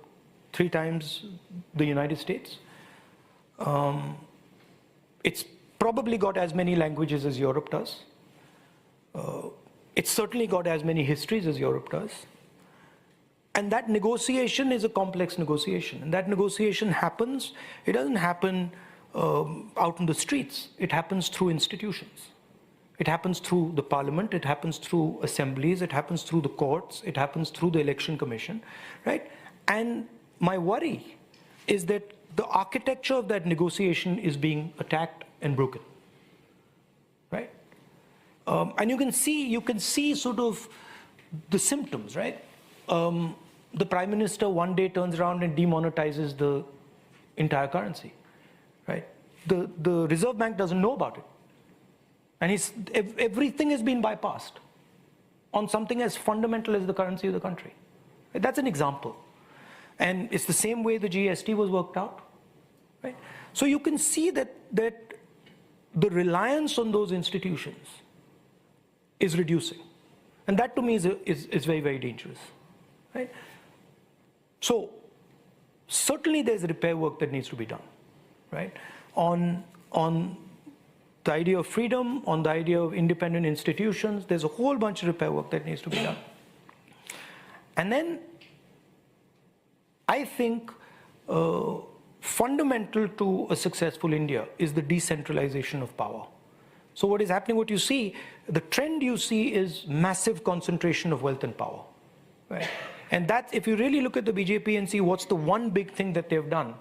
3 times the United States. It's probably got as many languages as Europe does. It's certainly got as many histories as Europe does. And that negotiation is a complex negotiation. And that negotiation happens, it doesn't happen out in the streets. It happens through institutions. It happens through the parliament, it happens through assemblies, it happens through the courts, it happens through the election commission, right? And my worry is that the architecture of that negotiation is being attacked and broken, right? And you can see sort of the symptoms, right? The Prime Minister one day turns around and demonetizes the entire currency, right? The Reserve Bank doesn't know about it. And everything has been bypassed on something as fundamental as the currency of the country. That's an example. And it's the same way the GST was worked out, right? So you can see that the reliance on those institutions is reducing. And that to me is very, very dangerous, right? So certainly there's repair work that needs to be done, right? On the idea of freedom, on the idea of independent institutions, there's a whole bunch of repair work that needs to be done. And then I think fundamental to a successful India is the decentralization of power. So what is happening, what you see, the trend you see is massive concentration of wealth and power, right? And that's, if you really look at the BJP and see what's the one big thing that they've done,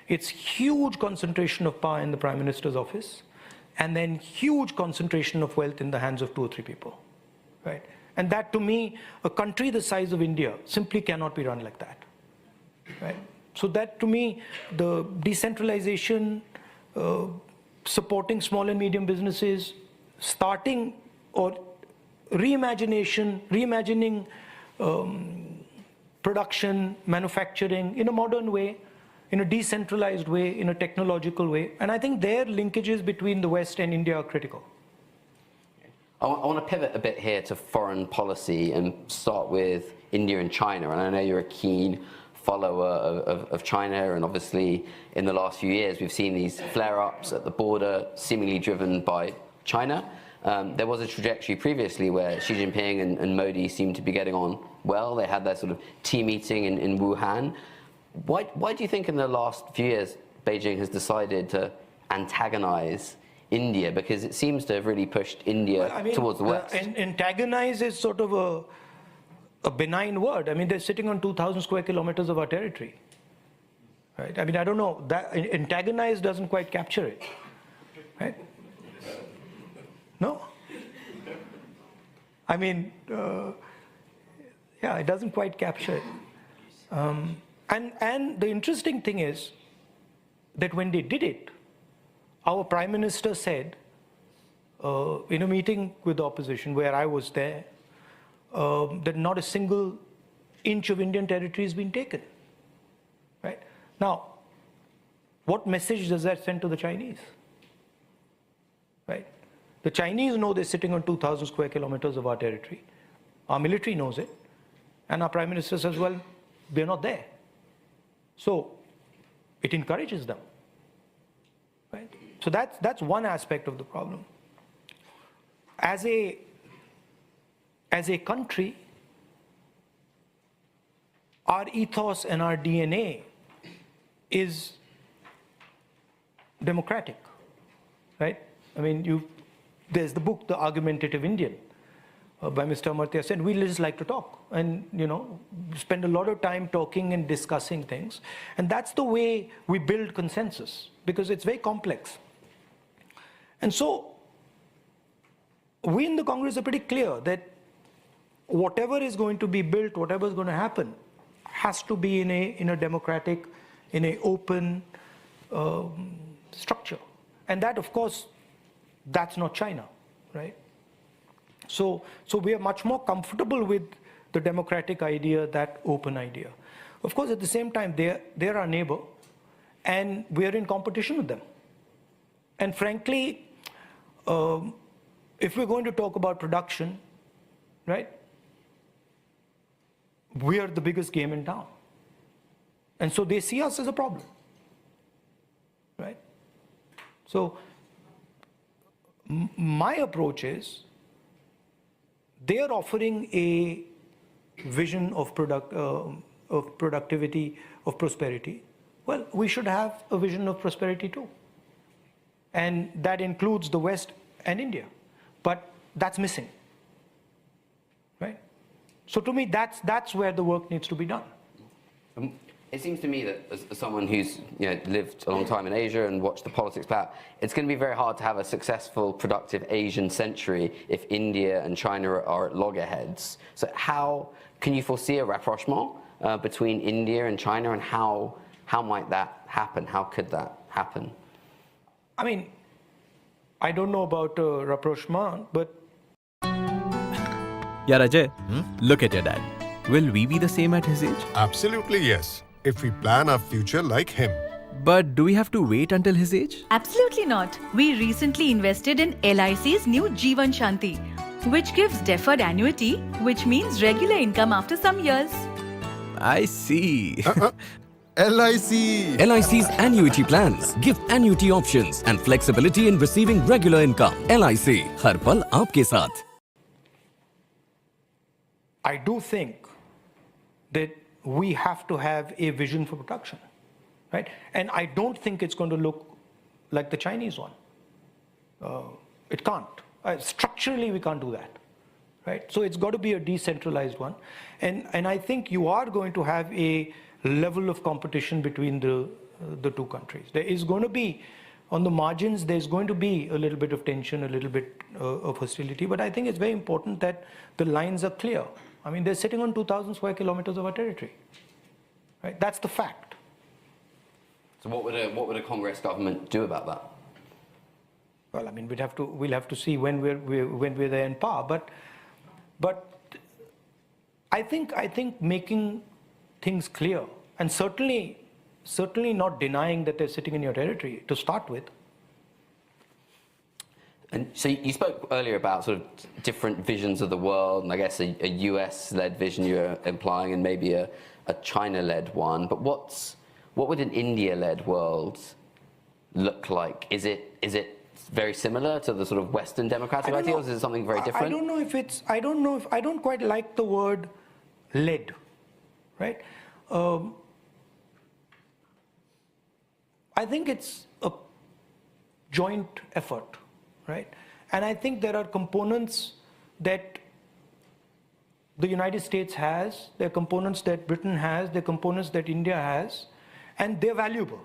it's huge concentration of power in the Prime Minister's office, and then huge concentration of wealth in the hands of 2 or 3 people, right? And that, to me, a country the size of India simply cannot be run like that, right? So that, to me, the decentralization, supporting small and medium businesses, starting or reimagining production, manufacturing in a modern way, in a decentralized way, in a technological way. And I think their linkages between the West and India are critical. I want to pivot a bit here to foreign policy and start with India and China. And I know you're a keen follower of China, and obviously in the last few years we've seen these flare-ups at the border seemingly driven by China. There was a trajectory previously where Xi Jinping and Modi seemed to be getting on well. They had their sort of tea meeting in Wuhan. Why do you think in the last few years Beijing has decided to antagonize India? Because it seems to have really pushed India towards the West. Antagonize is sort of a benign word. I mean, they're sitting on 2,000 square kilometers of our territory, right? I mean, I don't know, that antagonize doesn't quite capture it, right? No? I mean, yeah, it doesn't quite capture it. And the interesting thing is that when they did it, our Prime Minister said, in a meeting with the opposition where I was there, that not a single inch of Indian territory has been taken, right? Now, what message does that send to the Chinese, right? The Chinese know they're sitting on 2,000 square kilometers of our territory. Our military knows it. And our Prime Minister says, well, they're not there. So it encourages them, right? So that's one aspect of the problem. As a country, our ethos and our DNA is democratic, right? I mean, there's the book, The Argumentative Indian, by Mr. Amartya Sen. We just like to talk. and, spend a lot of time talking and discussing things. And that's the way we build consensus, because it's very complex. And so we in the Congress are pretty clear that whatever is going to be built, whatever is going to happen, has to be in a democratic, in an open structure. And that, of course, that's not China, right? So we are much more comfortable with the democratic idea, that open idea. Of course, at the same time, they're our neighbor, and we're in competition with them. And frankly, if we're going to talk about production, right, we are the biggest game in town. And so they see us as a problem, right? So my approach is, they are offering a vision of productivity, of prosperity. Well, we should have a vision of prosperity too. And that includes the West and India. But that's missing, right? So to me, that's where the work needs to be done. It seems to me that as someone who's lived a long time in Asia and watched the politics play out, it's going to be very hard to have a successful, productive Asian century if India and China are at loggerheads. So how can you foresee a rapprochement between India and China, and how might that happen? How could that happen? I mean, I don't know about rapprochement, but... Yeah, Ajay, look at your dad. Will we be the same at his age? Absolutely yes, if we plan our future like him. But do we have to wait until his age? Absolutely not. We recently invested in LIC's new Jeevan Shanti, which gives deferred annuity, which means regular income after some years. I see. LIC. LIC's annuity plans give annuity options and flexibility in receiving regular income. LIC, हर पल आपके साथ. I do think that we have to have a vision for production, right? And I don't think it's going to look like the Chinese one. It can't. Structurally, we can't do that, right? So it's got to be a decentralized one. And I think you are going to have a level of competition between the two countries. There is going to be, on the margins, there's going to be a little bit of tension, a little bit of hostility, but I think it's very important that the lines are clear. I mean, they're sitting on 2,000 square kilometers of our territory, right? That's the fact. So what would a Congress government do about that? Well, I mean, we'll have to see when we're there in power, but I think making things clear, and certainly not denying that they're sitting in your territory to start with. And so you spoke earlier about sort of different visions of the world, and I guess a US-led vision you were implying, and maybe a China-led one. But what would an India-led world look like? Is it very similar to the sort of Western democratic ideals? Is it something very different? I don't quite like the word led, right? I think it's a joint effort, right? And I think there are components that the United States has, there are components that Britain has, there are components that India has, and they're valuable,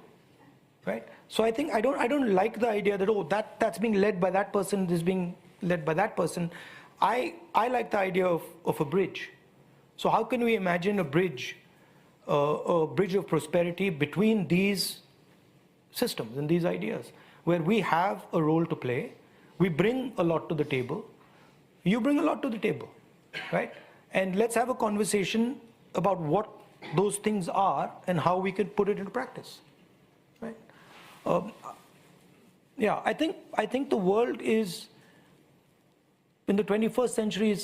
right? So I think I don't like the idea that that's being led by that person, this is being led by that person. I like the idea of a bridge. So how can we imagine a bridge of prosperity between these systems and these ideas, where we have a role to play, we bring a lot to the table, you bring a lot to the table, right? And let's have a conversation about what those things are and how we can put it into practice, right? Yeah, I think the world is, in the 21st century,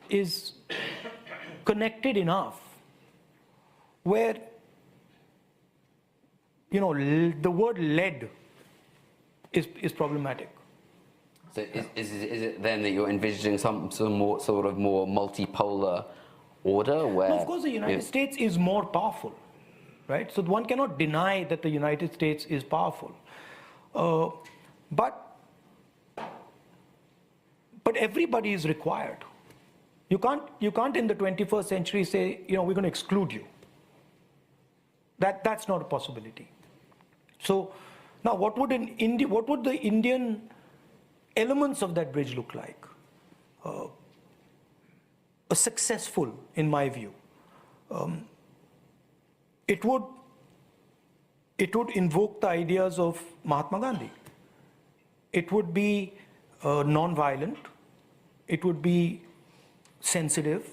is connected enough where, the word led is problematic. So is it then that you're envisaging some more sort of more multipolar order where... Well, of course, the United States is more powerful, right? So one cannot deny that the United States is powerful. But everybody is required. You can't in the 21st century say, we're going to exclude you. That's not a possibility. So now what would the Indian elements of that bridge look like? A successful, in my view. It would invoke the ideas of Mahatma Gandhi. It would be non-violent. It would be sensitive.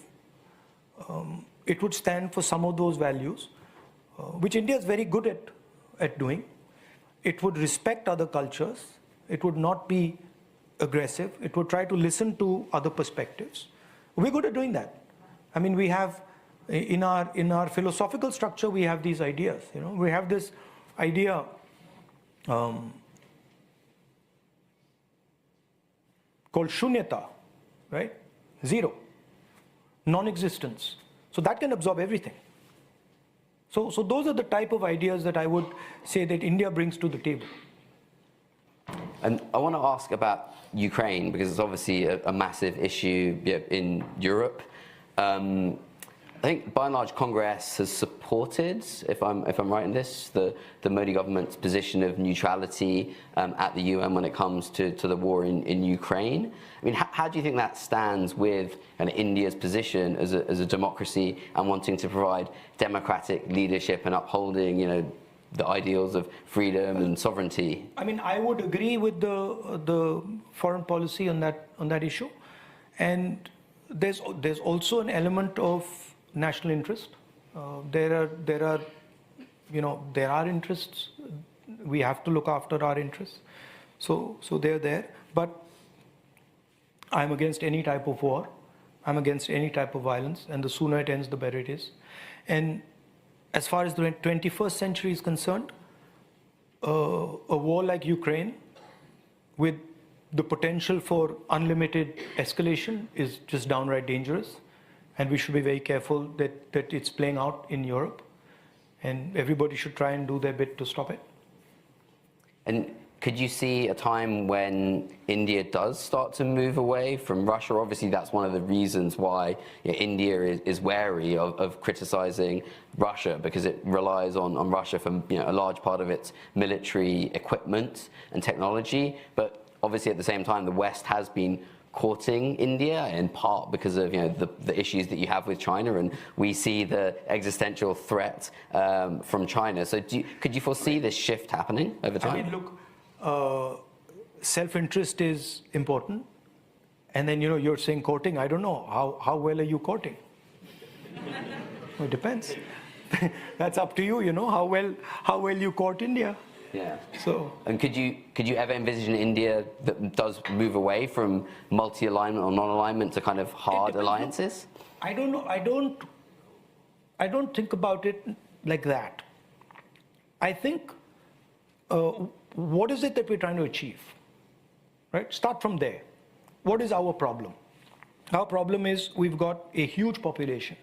It would stand for some of those values, which India is very good at doing. It would respect other cultures. It would not be aggressive. It would try to listen to other perspectives. We're good at doing that. I mean, we have, in our philosophical structure, we have these ideas. We have this idea called shunyata, right? Zero, non-existence. So that can absorb everything. So those are the type of ideas that I would say that India brings to the table. And I want to ask about Ukraine, because it's obviously a massive issue in Europe. I think by and large Congress has supported, if I'm right in this, the Modi government's position of neutrality at the UN when it comes to the war in Ukraine. I mean, how do you think that stands with India's position as a democracy and wanting to provide democratic leadership and upholding, the ideals of freedom and sovereignty? I mean, I would agree with the foreign policy on that issue, and there's also an element of national interest. There are interests. We have to look after our interests. So they're there. But I'm against any type of war. I'm against any type of violence. And the sooner it ends, the better it is. And as far as the 21st century is concerned, a war like Ukraine, with the potential for unlimited escalation, is just downright dangerous. And we should be very careful that it's playing out in Europe. And everybody should try and do their bit to stop it. And could you see a time when India does start to move away from Russia? Obviously, that's one of the reasons why India is wary of criticizing Russia, because it relies on Russia for a large part of its military equipment and technology. But obviously, at the same time, the West has been courting India, in part because of the issues that you have with China, and we see the existential threat from China. So could you foresee this shift happening over time? I mean, look, self-interest is important, and then you're saying courting. I don't know how well are you courting. It depends. That's up to you. How well you court India. Yeah. So. And could you ever envision India that does move away from multi-alignment or non-alignment to kind of hard alliances? I don't know. I don't think about it like that. I think, what is it that we're trying to achieve? Right? Start from there. What is our problem? Our problem is we've got a huge population,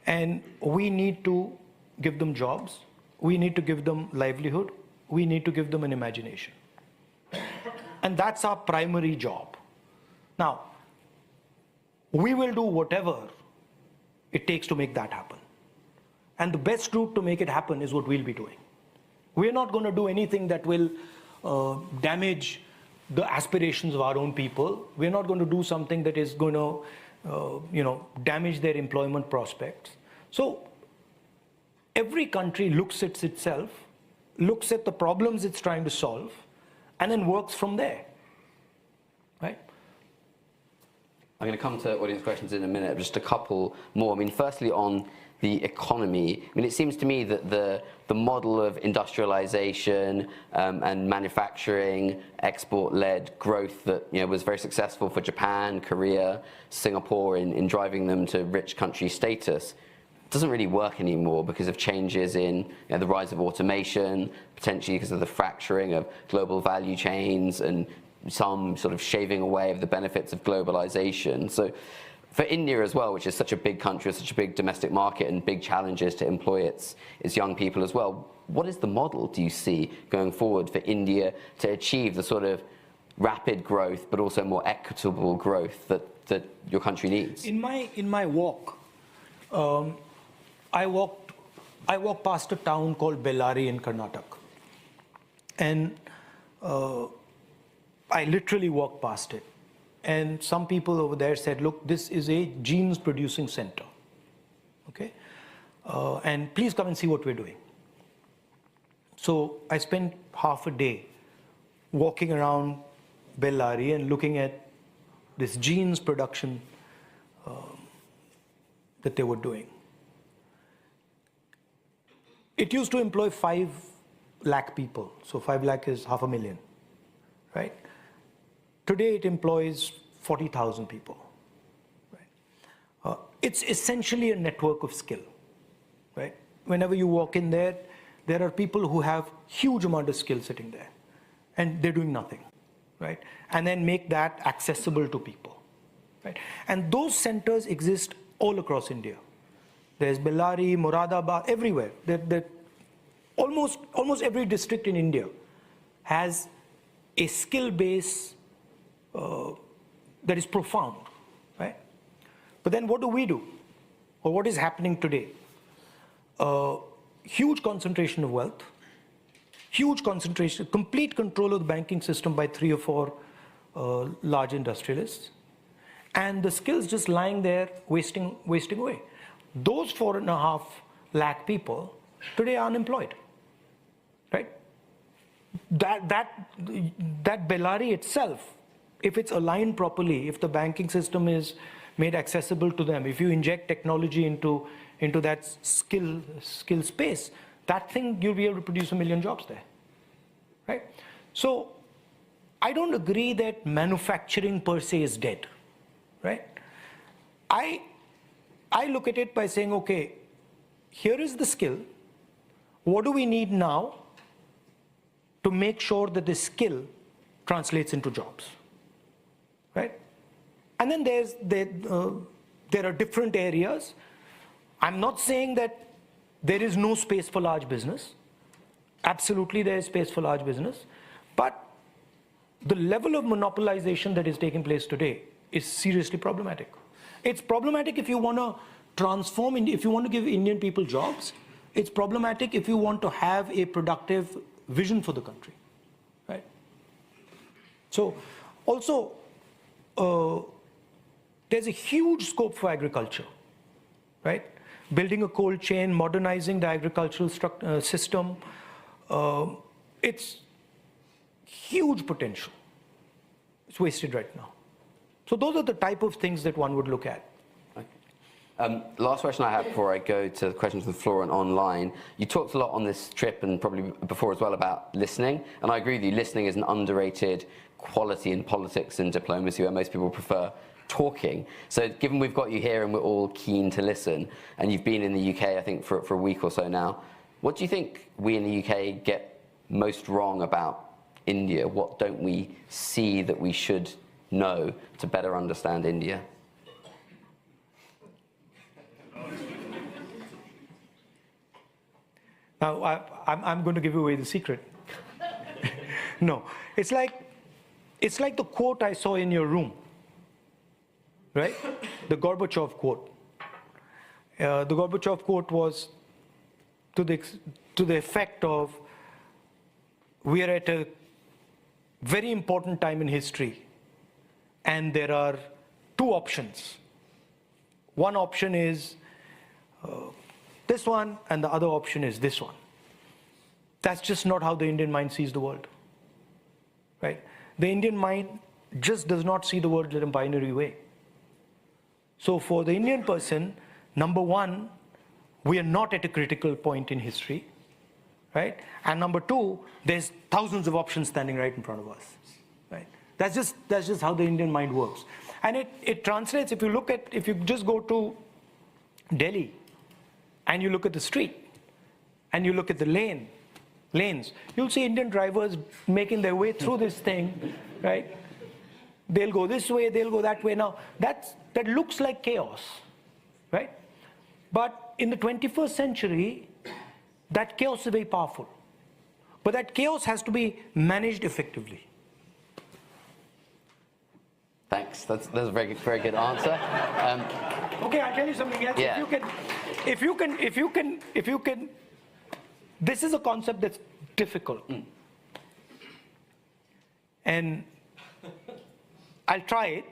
and we need to give them jobs. We need to give them livelihood. We need to give them an imagination. And that's our primary job. Now, we will do whatever it takes to make that happen. And the best route to make it happen is what we'll be doing. We're not going to do anything that will damage the aspirations of our own people. We're not going to do something that is going to, damage their employment prospects. So every country looks at itself, looks at the problems it's trying to solve, and then works from there, right? I'm going to come to audience questions in a minute, just a couple more. I mean, firstly, on the economy, I mean, it seems to me that the model of industrialization and manufacturing, export-led growth that was very successful for Japan, Korea, Singapore in driving them to rich country status doesn't really work anymore because of changes in the rise of automation, potentially because of the fracturing of global value chains and some sort of shaving away of the benefits of globalization. So for India as well, which is such a big country, such a big domestic market and big challenges to employ its young people as well, what is the model do you see going forward for India to achieve the sort of rapid growth but also more equitable growth that that your country needs? In my walk, I walked past a town called Bellary in Karnataka, and I literally walked past it. And some people over there said, look, this is a jeans producing center. Okay? And please come and see what we're doing. So I spent half a day walking around Bellary and looking at this jeans production that they were doing. It used to employ 5 lakh people. So 5 lakh is 500,000, right? Today it employs 40,000 people. Right? It's essentially a network of skill, right? Whenever you walk in there, there are people who have huge amount of skill sitting there, and they're doing nothing, right? And then make that accessible to people, right? And those centers exist all across India. There's Bellary, Moradabad, everywhere. Almost every district in India has a skill base that is profound, right? But then what do we do? Or what is happening today? Huge concentration of wealth, huge concentration, complete control of the banking system by 3 or 4 large industrialists, and the skills just lying there wasting away. Those 4.5 lakh people today are unemployed, right? That Bellary itself, if it's aligned properly, if the banking system is made accessible to them, if you inject technology into that skill space, that thing, you'll be able to produce 1 million jobs there, right? So I don't agree that manufacturing per se is dead, right? I look at it by saying, okay, here is the skill. What do we need now to make sure that this skill translates into jobs, right? And then there are different areas. I'm not saying that there is no space for large business. Absolutely there is space for large business. But the level of monopolization that is taking place today is seriously problematic. It's problematic if you want to transform, if you want to give Indian people jobs. It's problematic if you want to have a productive vision for the country, right? So also, there's a huge scope for agriculture, right? Building a cold chain, modernizing the agricultural system. It's huge potential. It's wasted right now. So those are the type of things that one would look at. Last question I have before I go to the questions from the floor and online. You talked a lot on this trip and probably before as well about listening, and I agree with you, listening is an underrated quality in politics and diplomacy where most people prefer talking. So given we've got you here and we're all keen to listen, and you've been in the UK, I think, for a week or so now, what do you think we in the UK get most wrong about India? What don't we see that we should know to better understand India? Now, I'm going to give away the secret. No, it's like the quote I saw in your room, right? The Gorbachev quote. The Gorbachev quote was to the effect of, we are at a very important time in history, and there are 2 options. One option is this one, and the other option is this one. That's just not how the Indian mind sees the world, right? The Indian mind just does not see the world in a binary way. So for the Indian person, number one, we are not at a critical point in history, right? And number 2, there's thousands of options standing right in front of us, right? That's just how the Indian mind works. And it translates, if you just go to Delhi and you look at the street and you look at the lanes, you'll see Indian drivers making their way through this thing, right? They'll go this way, they'll go that way. Now, that looks like chaos, right? But in the 21st century, that chaos is very powerful. But that chaos has to be managed effectively. Thanks. That's a very good answer. Okay, I'll tell you something else. Yeah. If you can, this is a concept that's difficult. And I'll try it.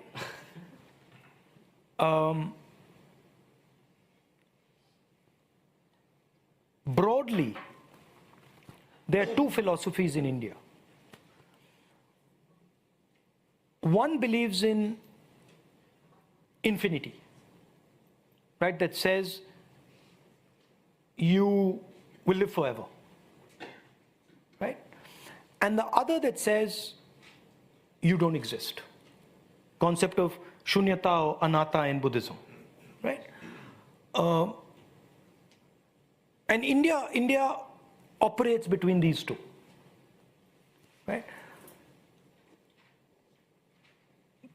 Broadly, there are two philosophies in India. One believes in infinity, right? That says you will live forever, right? And the other that says you don't exist. Concept of shunyata or anatta in Buddhism, right? And India operates between these two, right?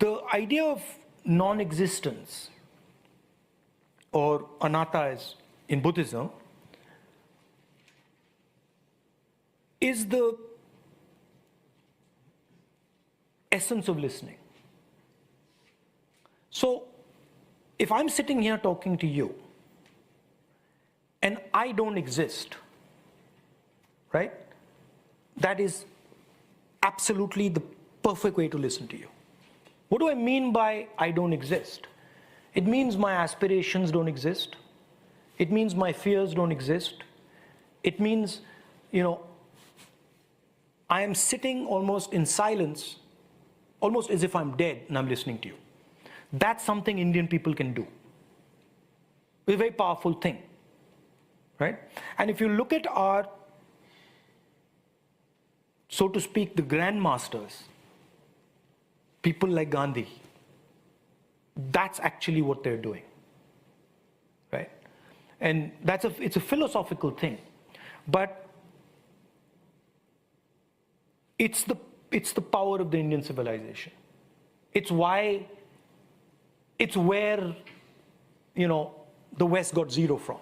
The idea of non-existence or anatta as in Buddhism is the essence of listening. So if I'm sitting here talking to you and I don't exist, right? That is absolutely the perfect way to listen to you. What do I mean by I don't exist? It means my aspirations don't exist. It means my fears don't exist. It means, I am sitting almost in silence, almost as if I'm dead and I'm listening to you. That's something Indian people can do. It's a very powerful thing, right? And if you look at our, so to speak, the grandmasters, people like Gandhi, that's actually what they're doing, right? And it's a philosophical thing, but it's the power of the Indian civilization. It's where, the West got zero from.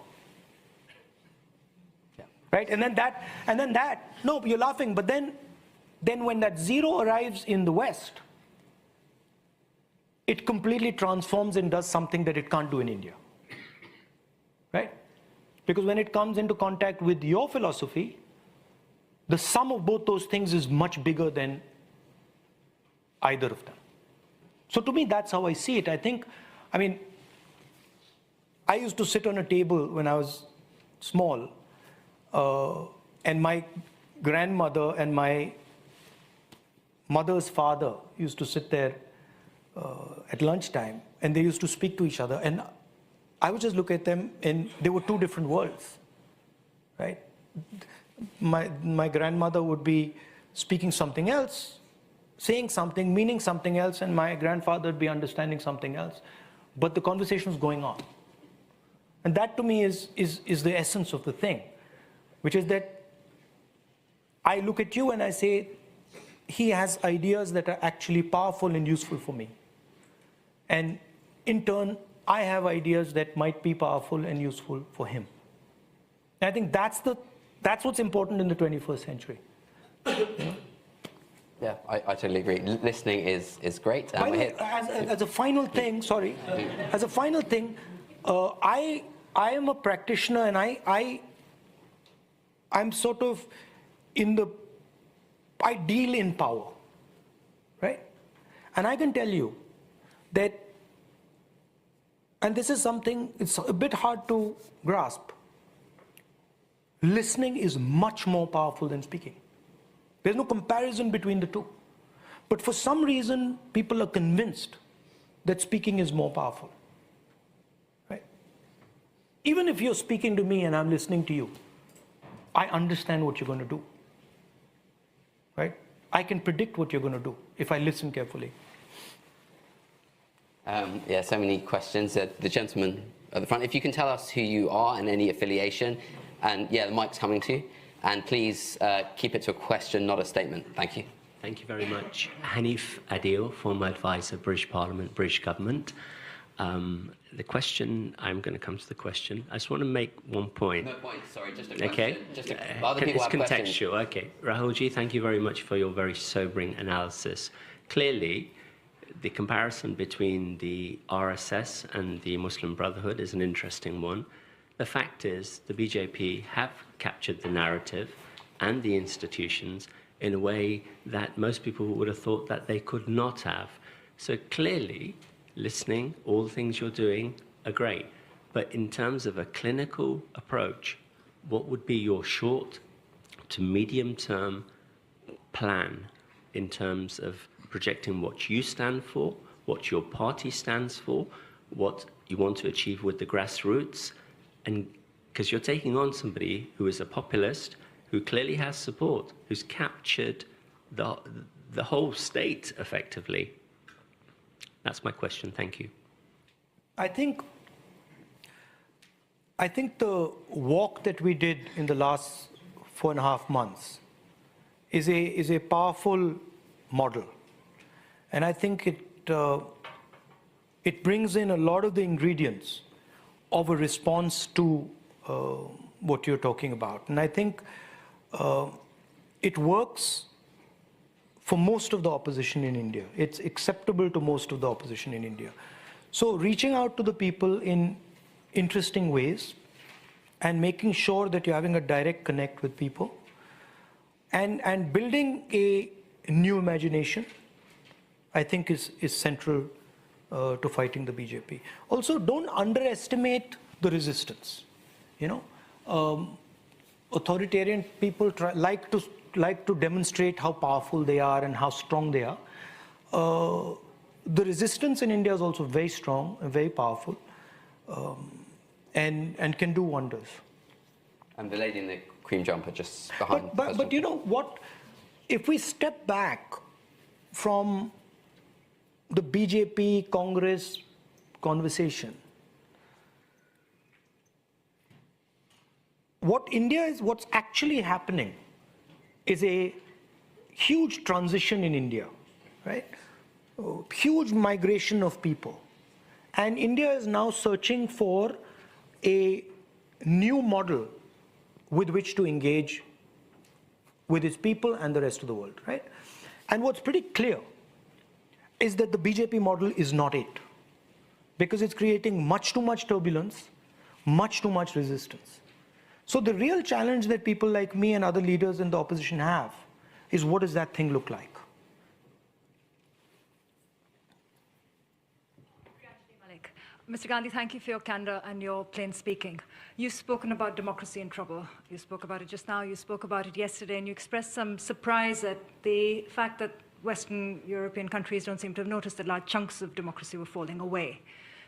Right? And then that, no, you're laughing, but then when that zero arrives in the West, it completely transforms and does something that it can't do in India. Right? Because when it comes into contact with your philosophy, the sum of both those things is much bigger than either of them. So to me, that's how I see it. I used to sit on a table when I was small, and my grandmother and my mother's father used to sit there at lunchtime, and they used to speak to each other, and I would just look at them, and they were two different worlds, right? My grandmother would be speaking something else, saying something, meaning something else, and my grandfather would be understanding something else, but the conversation was going on. And that to me is the essence of the thing, which is that I look at you and I say, he has ideas that are actually powerful and useful for me. And in turn, I have ideas that might be powerful and useful for him. And I think that's what's important in the 21st century. Yeah, I totally agree. Listening is great. By the way, as a final thing, as a final thing, I am a practitioner, and I'm sort of I deal in power, right? And I can tell you that, and this is something, it's a bit hard to grasp, listening is much more powerful than speaking. There's no comparison between the two. But for some reason, people are convinced that speaking is more powerful, right? Even if you're speaking to me and I'm listening to you, I understand what you're going to do, right? I can predict what you're going to do if I listen carefully. Yeah, so many questions. The gentleman at the front, if you can tell us who you are and any affiliation, and yeah, the mic's coming to you. And please keep it to a question, not a statement. Thank you. Thank you very much. Hanif Adil, former advisor, British Parliament, British Government. The question, I'm going to come to the question. I just want to make one point. No point, sorry, just a question. Okay. Other people it's have contextual. questions. Okay. Rahulji, thank you very much for your very sobering analysis. Clearly, the comparison between the RSS and the Muslim Brotherhood is an interesting one. The fact is, the BJP have captured the narrative and the institutions in a way that most people would have thought that they could not have. So clearly, listening, all the things you're doing are great. But in terms of a clinical approach, what would be your short to medium-term plan in terms of projecting what you stand for, what your party stands for, what you want to achieve with the grassroots? And because you're taking on somebody who is a populist, who clearly has support, who's captured the whole state effectively. That's my question. Thank you. I think the walk that we did in the last 4.5 months is a powerful model, and I think it brings in a lot of the ingredients of a response to what you're talking about, and I think it works for most of the opposition in India. It's acceptable to most of the opposition in India. So reaching out to the people in interesting ways and making sure that you're having a direct connect with people and building a new imagination, I think is central to fighting the BJP. Also, don't underestimate the resistance. You know, authoritarian people like to demonstrate how powerful they are and how strong they are. The resistance in India is also very strong and very powerful, and can do wonders. And the lady in the cream jumper just behind. But you know what? If we step back from the BJP Congress conversation, what's actually happening is a huge transition in India, right? Huge migration of people. And India is now searching for a new model with which to engage with its people and the rest of the world, right? And what's pretty clear is that the BJP model is not it, because it's creating much too much turbulence, much too much resistance. So the real challenge that people like me and other leaders in the opposition have is, what does that thing look like? Mr. Gandhi, thank you for your candor and your plain speaking. You've spoken about democracy in trouble. You spoke about it just now, you spoke about it yesterday, and you expressed some surprise at the fact that Western European countries don't seem to have noticed that large chunks of democracy were falling away.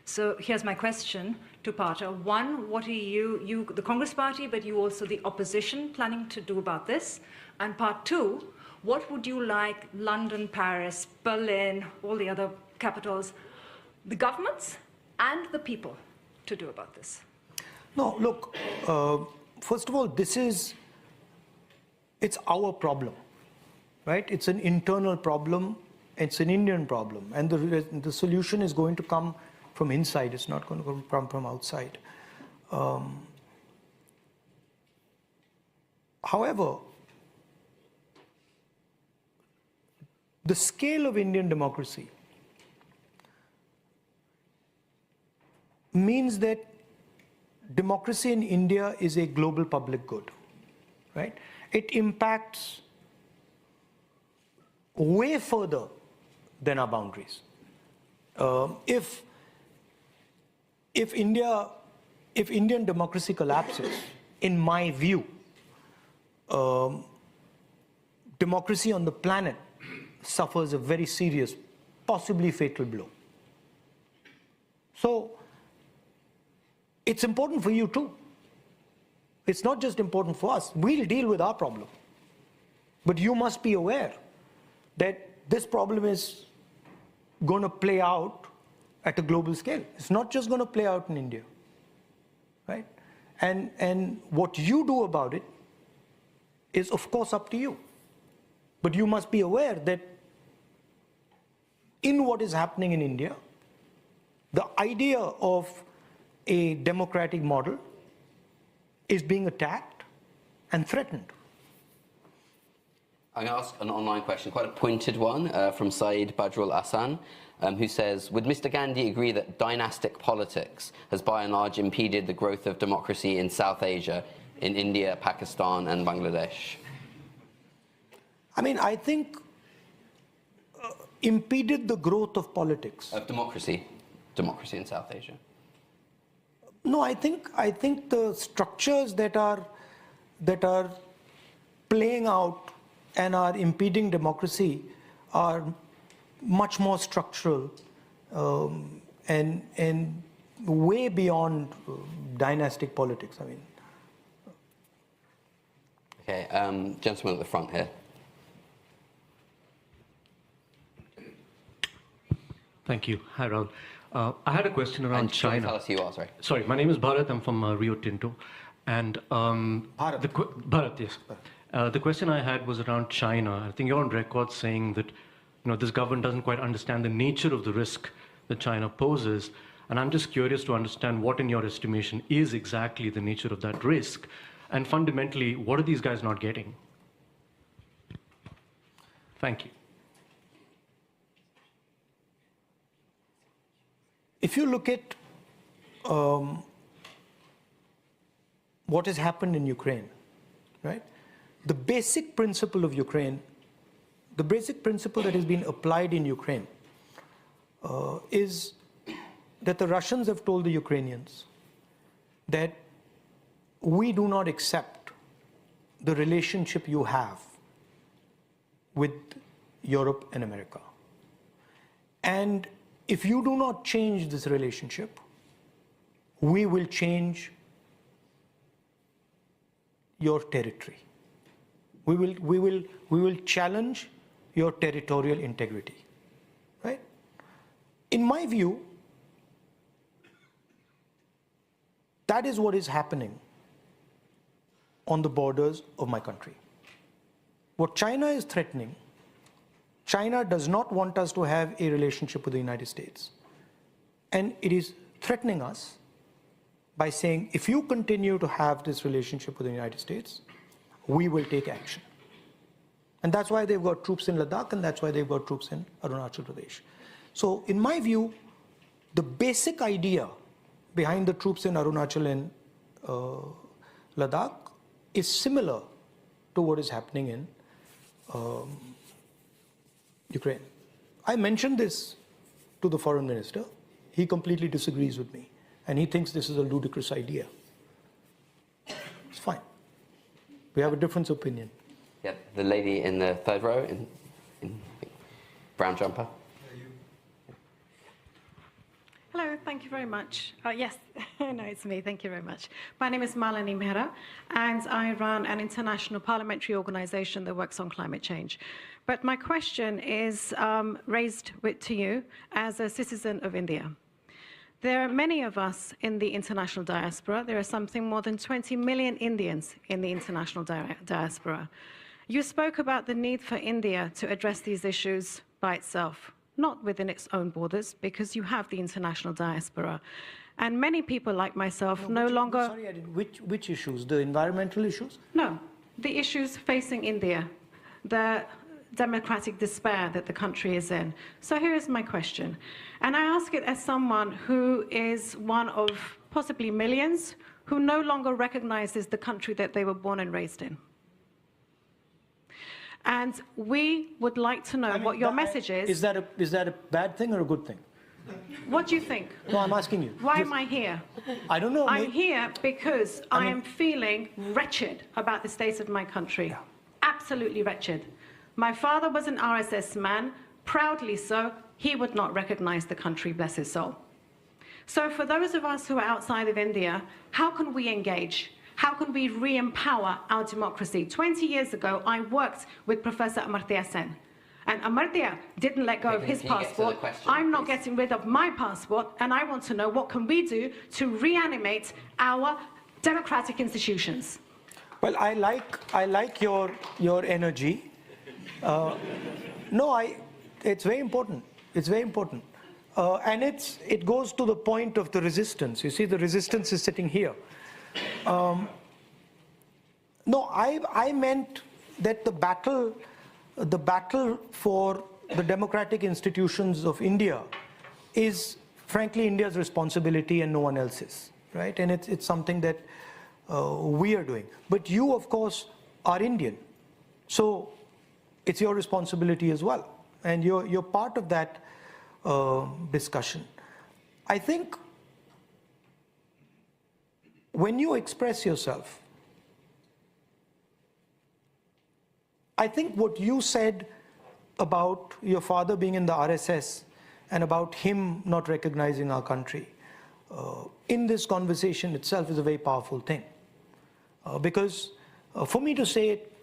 So here's my question, two-parter. One, what are you, the Congress Party, but you also the opposition, planning to do about this? And part two, what would you like London, Paris, Berlin, all the other capitals, the governments and the people to do about this? No, look, first of all, it's our problem, right? It's an internal problem, it's an Indian problem, and the solution is going to come from inside, it's not going to come from outside. However, the scale of Indian democracy means that democracy in India is a global public good, right? It impacts way further than our boundaries. If Indian democracy collapses, in my view, democracy on the planet suffers a very serious, possibly fatal blow. So it's important for you too. It's not just important for us. We'll deal with our problem. But you must be aware that this problem is going to play out at a global scale. It's not just going to play out in India, right? And what you do about it is, of course, up to you. But you must be aware that in what is happening in India, the idea of a democratic model is being attacked and threatened. I'm going to ask an online question, quite a pointed one, from Saeed Badrul Hassan, who says, would Mr. Gandhi agree that dynastic politics has by and large impeded the growth of democracy in South Asia, in India, Pakistan and Bangladesh? I mean, I think impeded the growth of politics. Of democracy in South Asia. No, I think the structures that are playing out and are impeding democracy are much more structural and way beyond dynastic politics. I mean. Okay, gentleman at the front here. Thank you. Hi, Rahul. I had a question around China. Can you tell us who you are, sorry? Sorry, my name is Bharat. I'm from Rio Tinto. And Bharat, yes. The question I had was around China. I think you're on record saying that this government doesn't quite understand the nature of the risk that China poses. And I'm just curious to understand what, in your estimation, is exactly the nature of that risk. And fundamentally, what are these guys not getting? Thank you. If you look at what has happened in Ukraine, right? The basic principle of Ukraine, the basic principle that has been applied in Ukraine is that the Russians have told the Ukrainians that we do not accept the relationship you have with Europe and America. And if you do not change this relationship, we will change your territory. We will challenge your territorial integrity, right? In my view, that is what is happening on the borders of my country. What China is threatening, China does not want us to have a relationship with the United States. And it is threatening us by saying, if you continue to have this relationship with the United States, we will take action. And that's why they've got troops in Ladakh, and that's why they've got troops in Arunachal Pradesh. So in my view, the basic idea behind the troops in Arunachal and Ladakh is similar to what is happening in Ukraine. I mentioned this to the foreign minister. He completely disagrees with me, and he thinks this is a ludicrous idea. It's fine. We have a different opinion. Yeah, the lady in the third row in brown jumper. Hello, thank you very much. Yes, no, it's me. Thank you very much. My name is Malini Mehra, and I run an international parliamentary organization that works on climate change. But my question is raised to you as a citizen of India. There are many of us in the international diaspora. There are something more than 20 million Indians in the international diaspora. You spoke about the need for India to address these issues by itself, not within its own borders, because you have the international diaspora. And many people like myself no longer... Sorry, which issues? The environmental issues? No, the issues facing India, the democratic despair that the country is in. So here is my question. And I ask it as someone who is one of possibly millions who no longer recognizes the country that they were born and raised in. And we would like to know what your message is. Is that a bad thing or a good thing? What do you think? No, I'm asking you. Why am I here? I don't know. I'm here because I am feeling wretched about the state of my country. Yeah. Absolutely wretched. My father was an RSS man, proudly so. He would not recognize the country, bless his soul. So for those of us who are outside of India, how can we engage? How can we re-empower our democracy? 20 years ago, I worked with Professor Amartya Sen. And Amartya didn't let go of his passport. I'm not getting rid of my passport, and I want to know what can we do to reanimate our democratic institutions. Well, I like your energy. No, it's very important. It's very important. And it goes to the point of the resistance. You see, the resistance is sitting here. No, I meant that the battle the battle for the democratic institutions of India is frankly India's responsibility and no one else's, right? And it's something that we are doing. But you, of course, are Indian, so it's your responsibility as well, and you're part of that discussion. I think when you express yourself, I think what you said about your father being in the RSS and about him not recognizing our country in this conversation itself is a very powerful thing. Because for me to say it,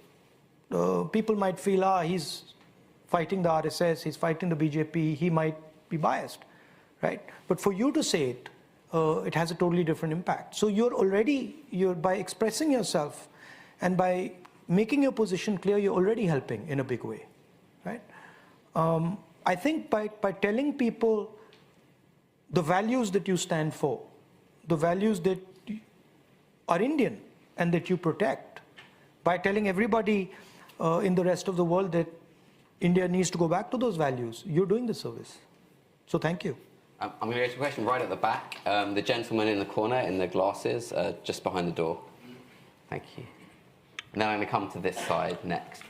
people might feel, he's fighting the RSS, he's fighting the BJP, he might be biased, right? But for you to say it, it has a totally different impact. So you're by expressing yourself and by making your position clear, you're already helping in a big way, right? I think by telling people the values that you stand for, the values that are Indian and that you protect, by telling everybody in the rest of the world that India needs to go back to those values, you're doing the service. So thank you. I'm going to go to a question right at the back. The gentleman in the corner in the glasses, just behind the door. Thank you. And then I'm going to come to this side next.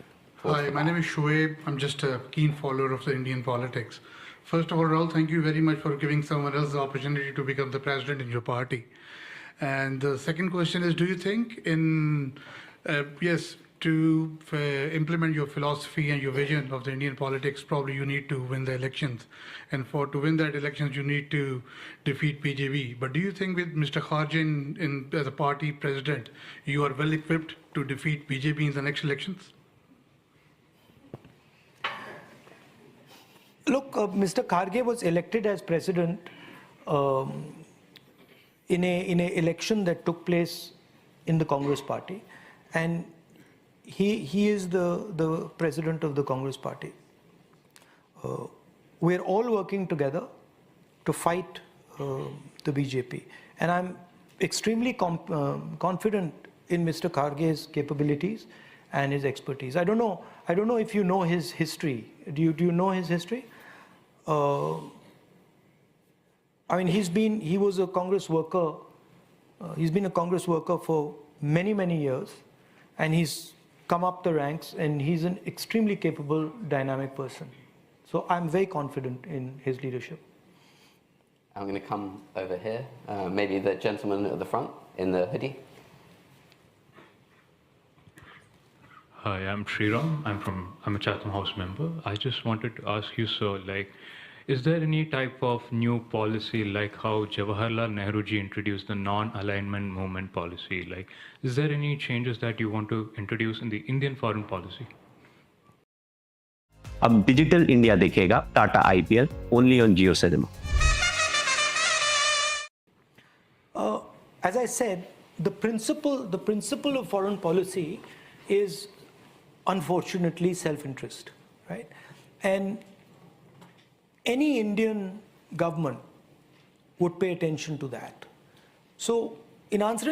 Hi, my name is Shoaib. I'm just a keen follower of the Indian politics. First of all, Rahul, thank you very much for giving someone else the opportunity to become the president in your party. And the second question is, do you think to implement your philosophy and your vision of the Indian politics, probably you need to win the elections. And to win that elections, you need to defeat BJP. But do you think with Mr. Kharge as a party president, you are well equipped to defeat BJP in the next elections? Look, Mr. Kharge was elected as president in an election that took place in the Congress party. And he is the president of the Congress party. We're all working together to fight the BJP. And I'm extremely confident in Mr. Kharge's capabilities and his expertise. I don't know if you know his history. Do you know his history? I mean, he was a Congress worker. He's been a Congress worker for many, many years. And he's come up the ranks, and he's an extremely capable, dynamic person. So I'm very confident in his leadership. I'm going to come over here. Maybe the gentleman at the front in the hoodie. Hi, I'm Sriram. I'm a Chatham House member. I just wanted to ask you, sir, is there any type of new policy like how Jawaharlal Nehru ji introduced the non-alignment movement policy? Is there any changes that you want to introduce in the Indian foreign policy? अब digital India देखेगा Tata IPL only on Jio Cinema. As I said, the principle of foreign policy is unfortunately self-interest, right? And any Indian government would pay attention to that. So in answering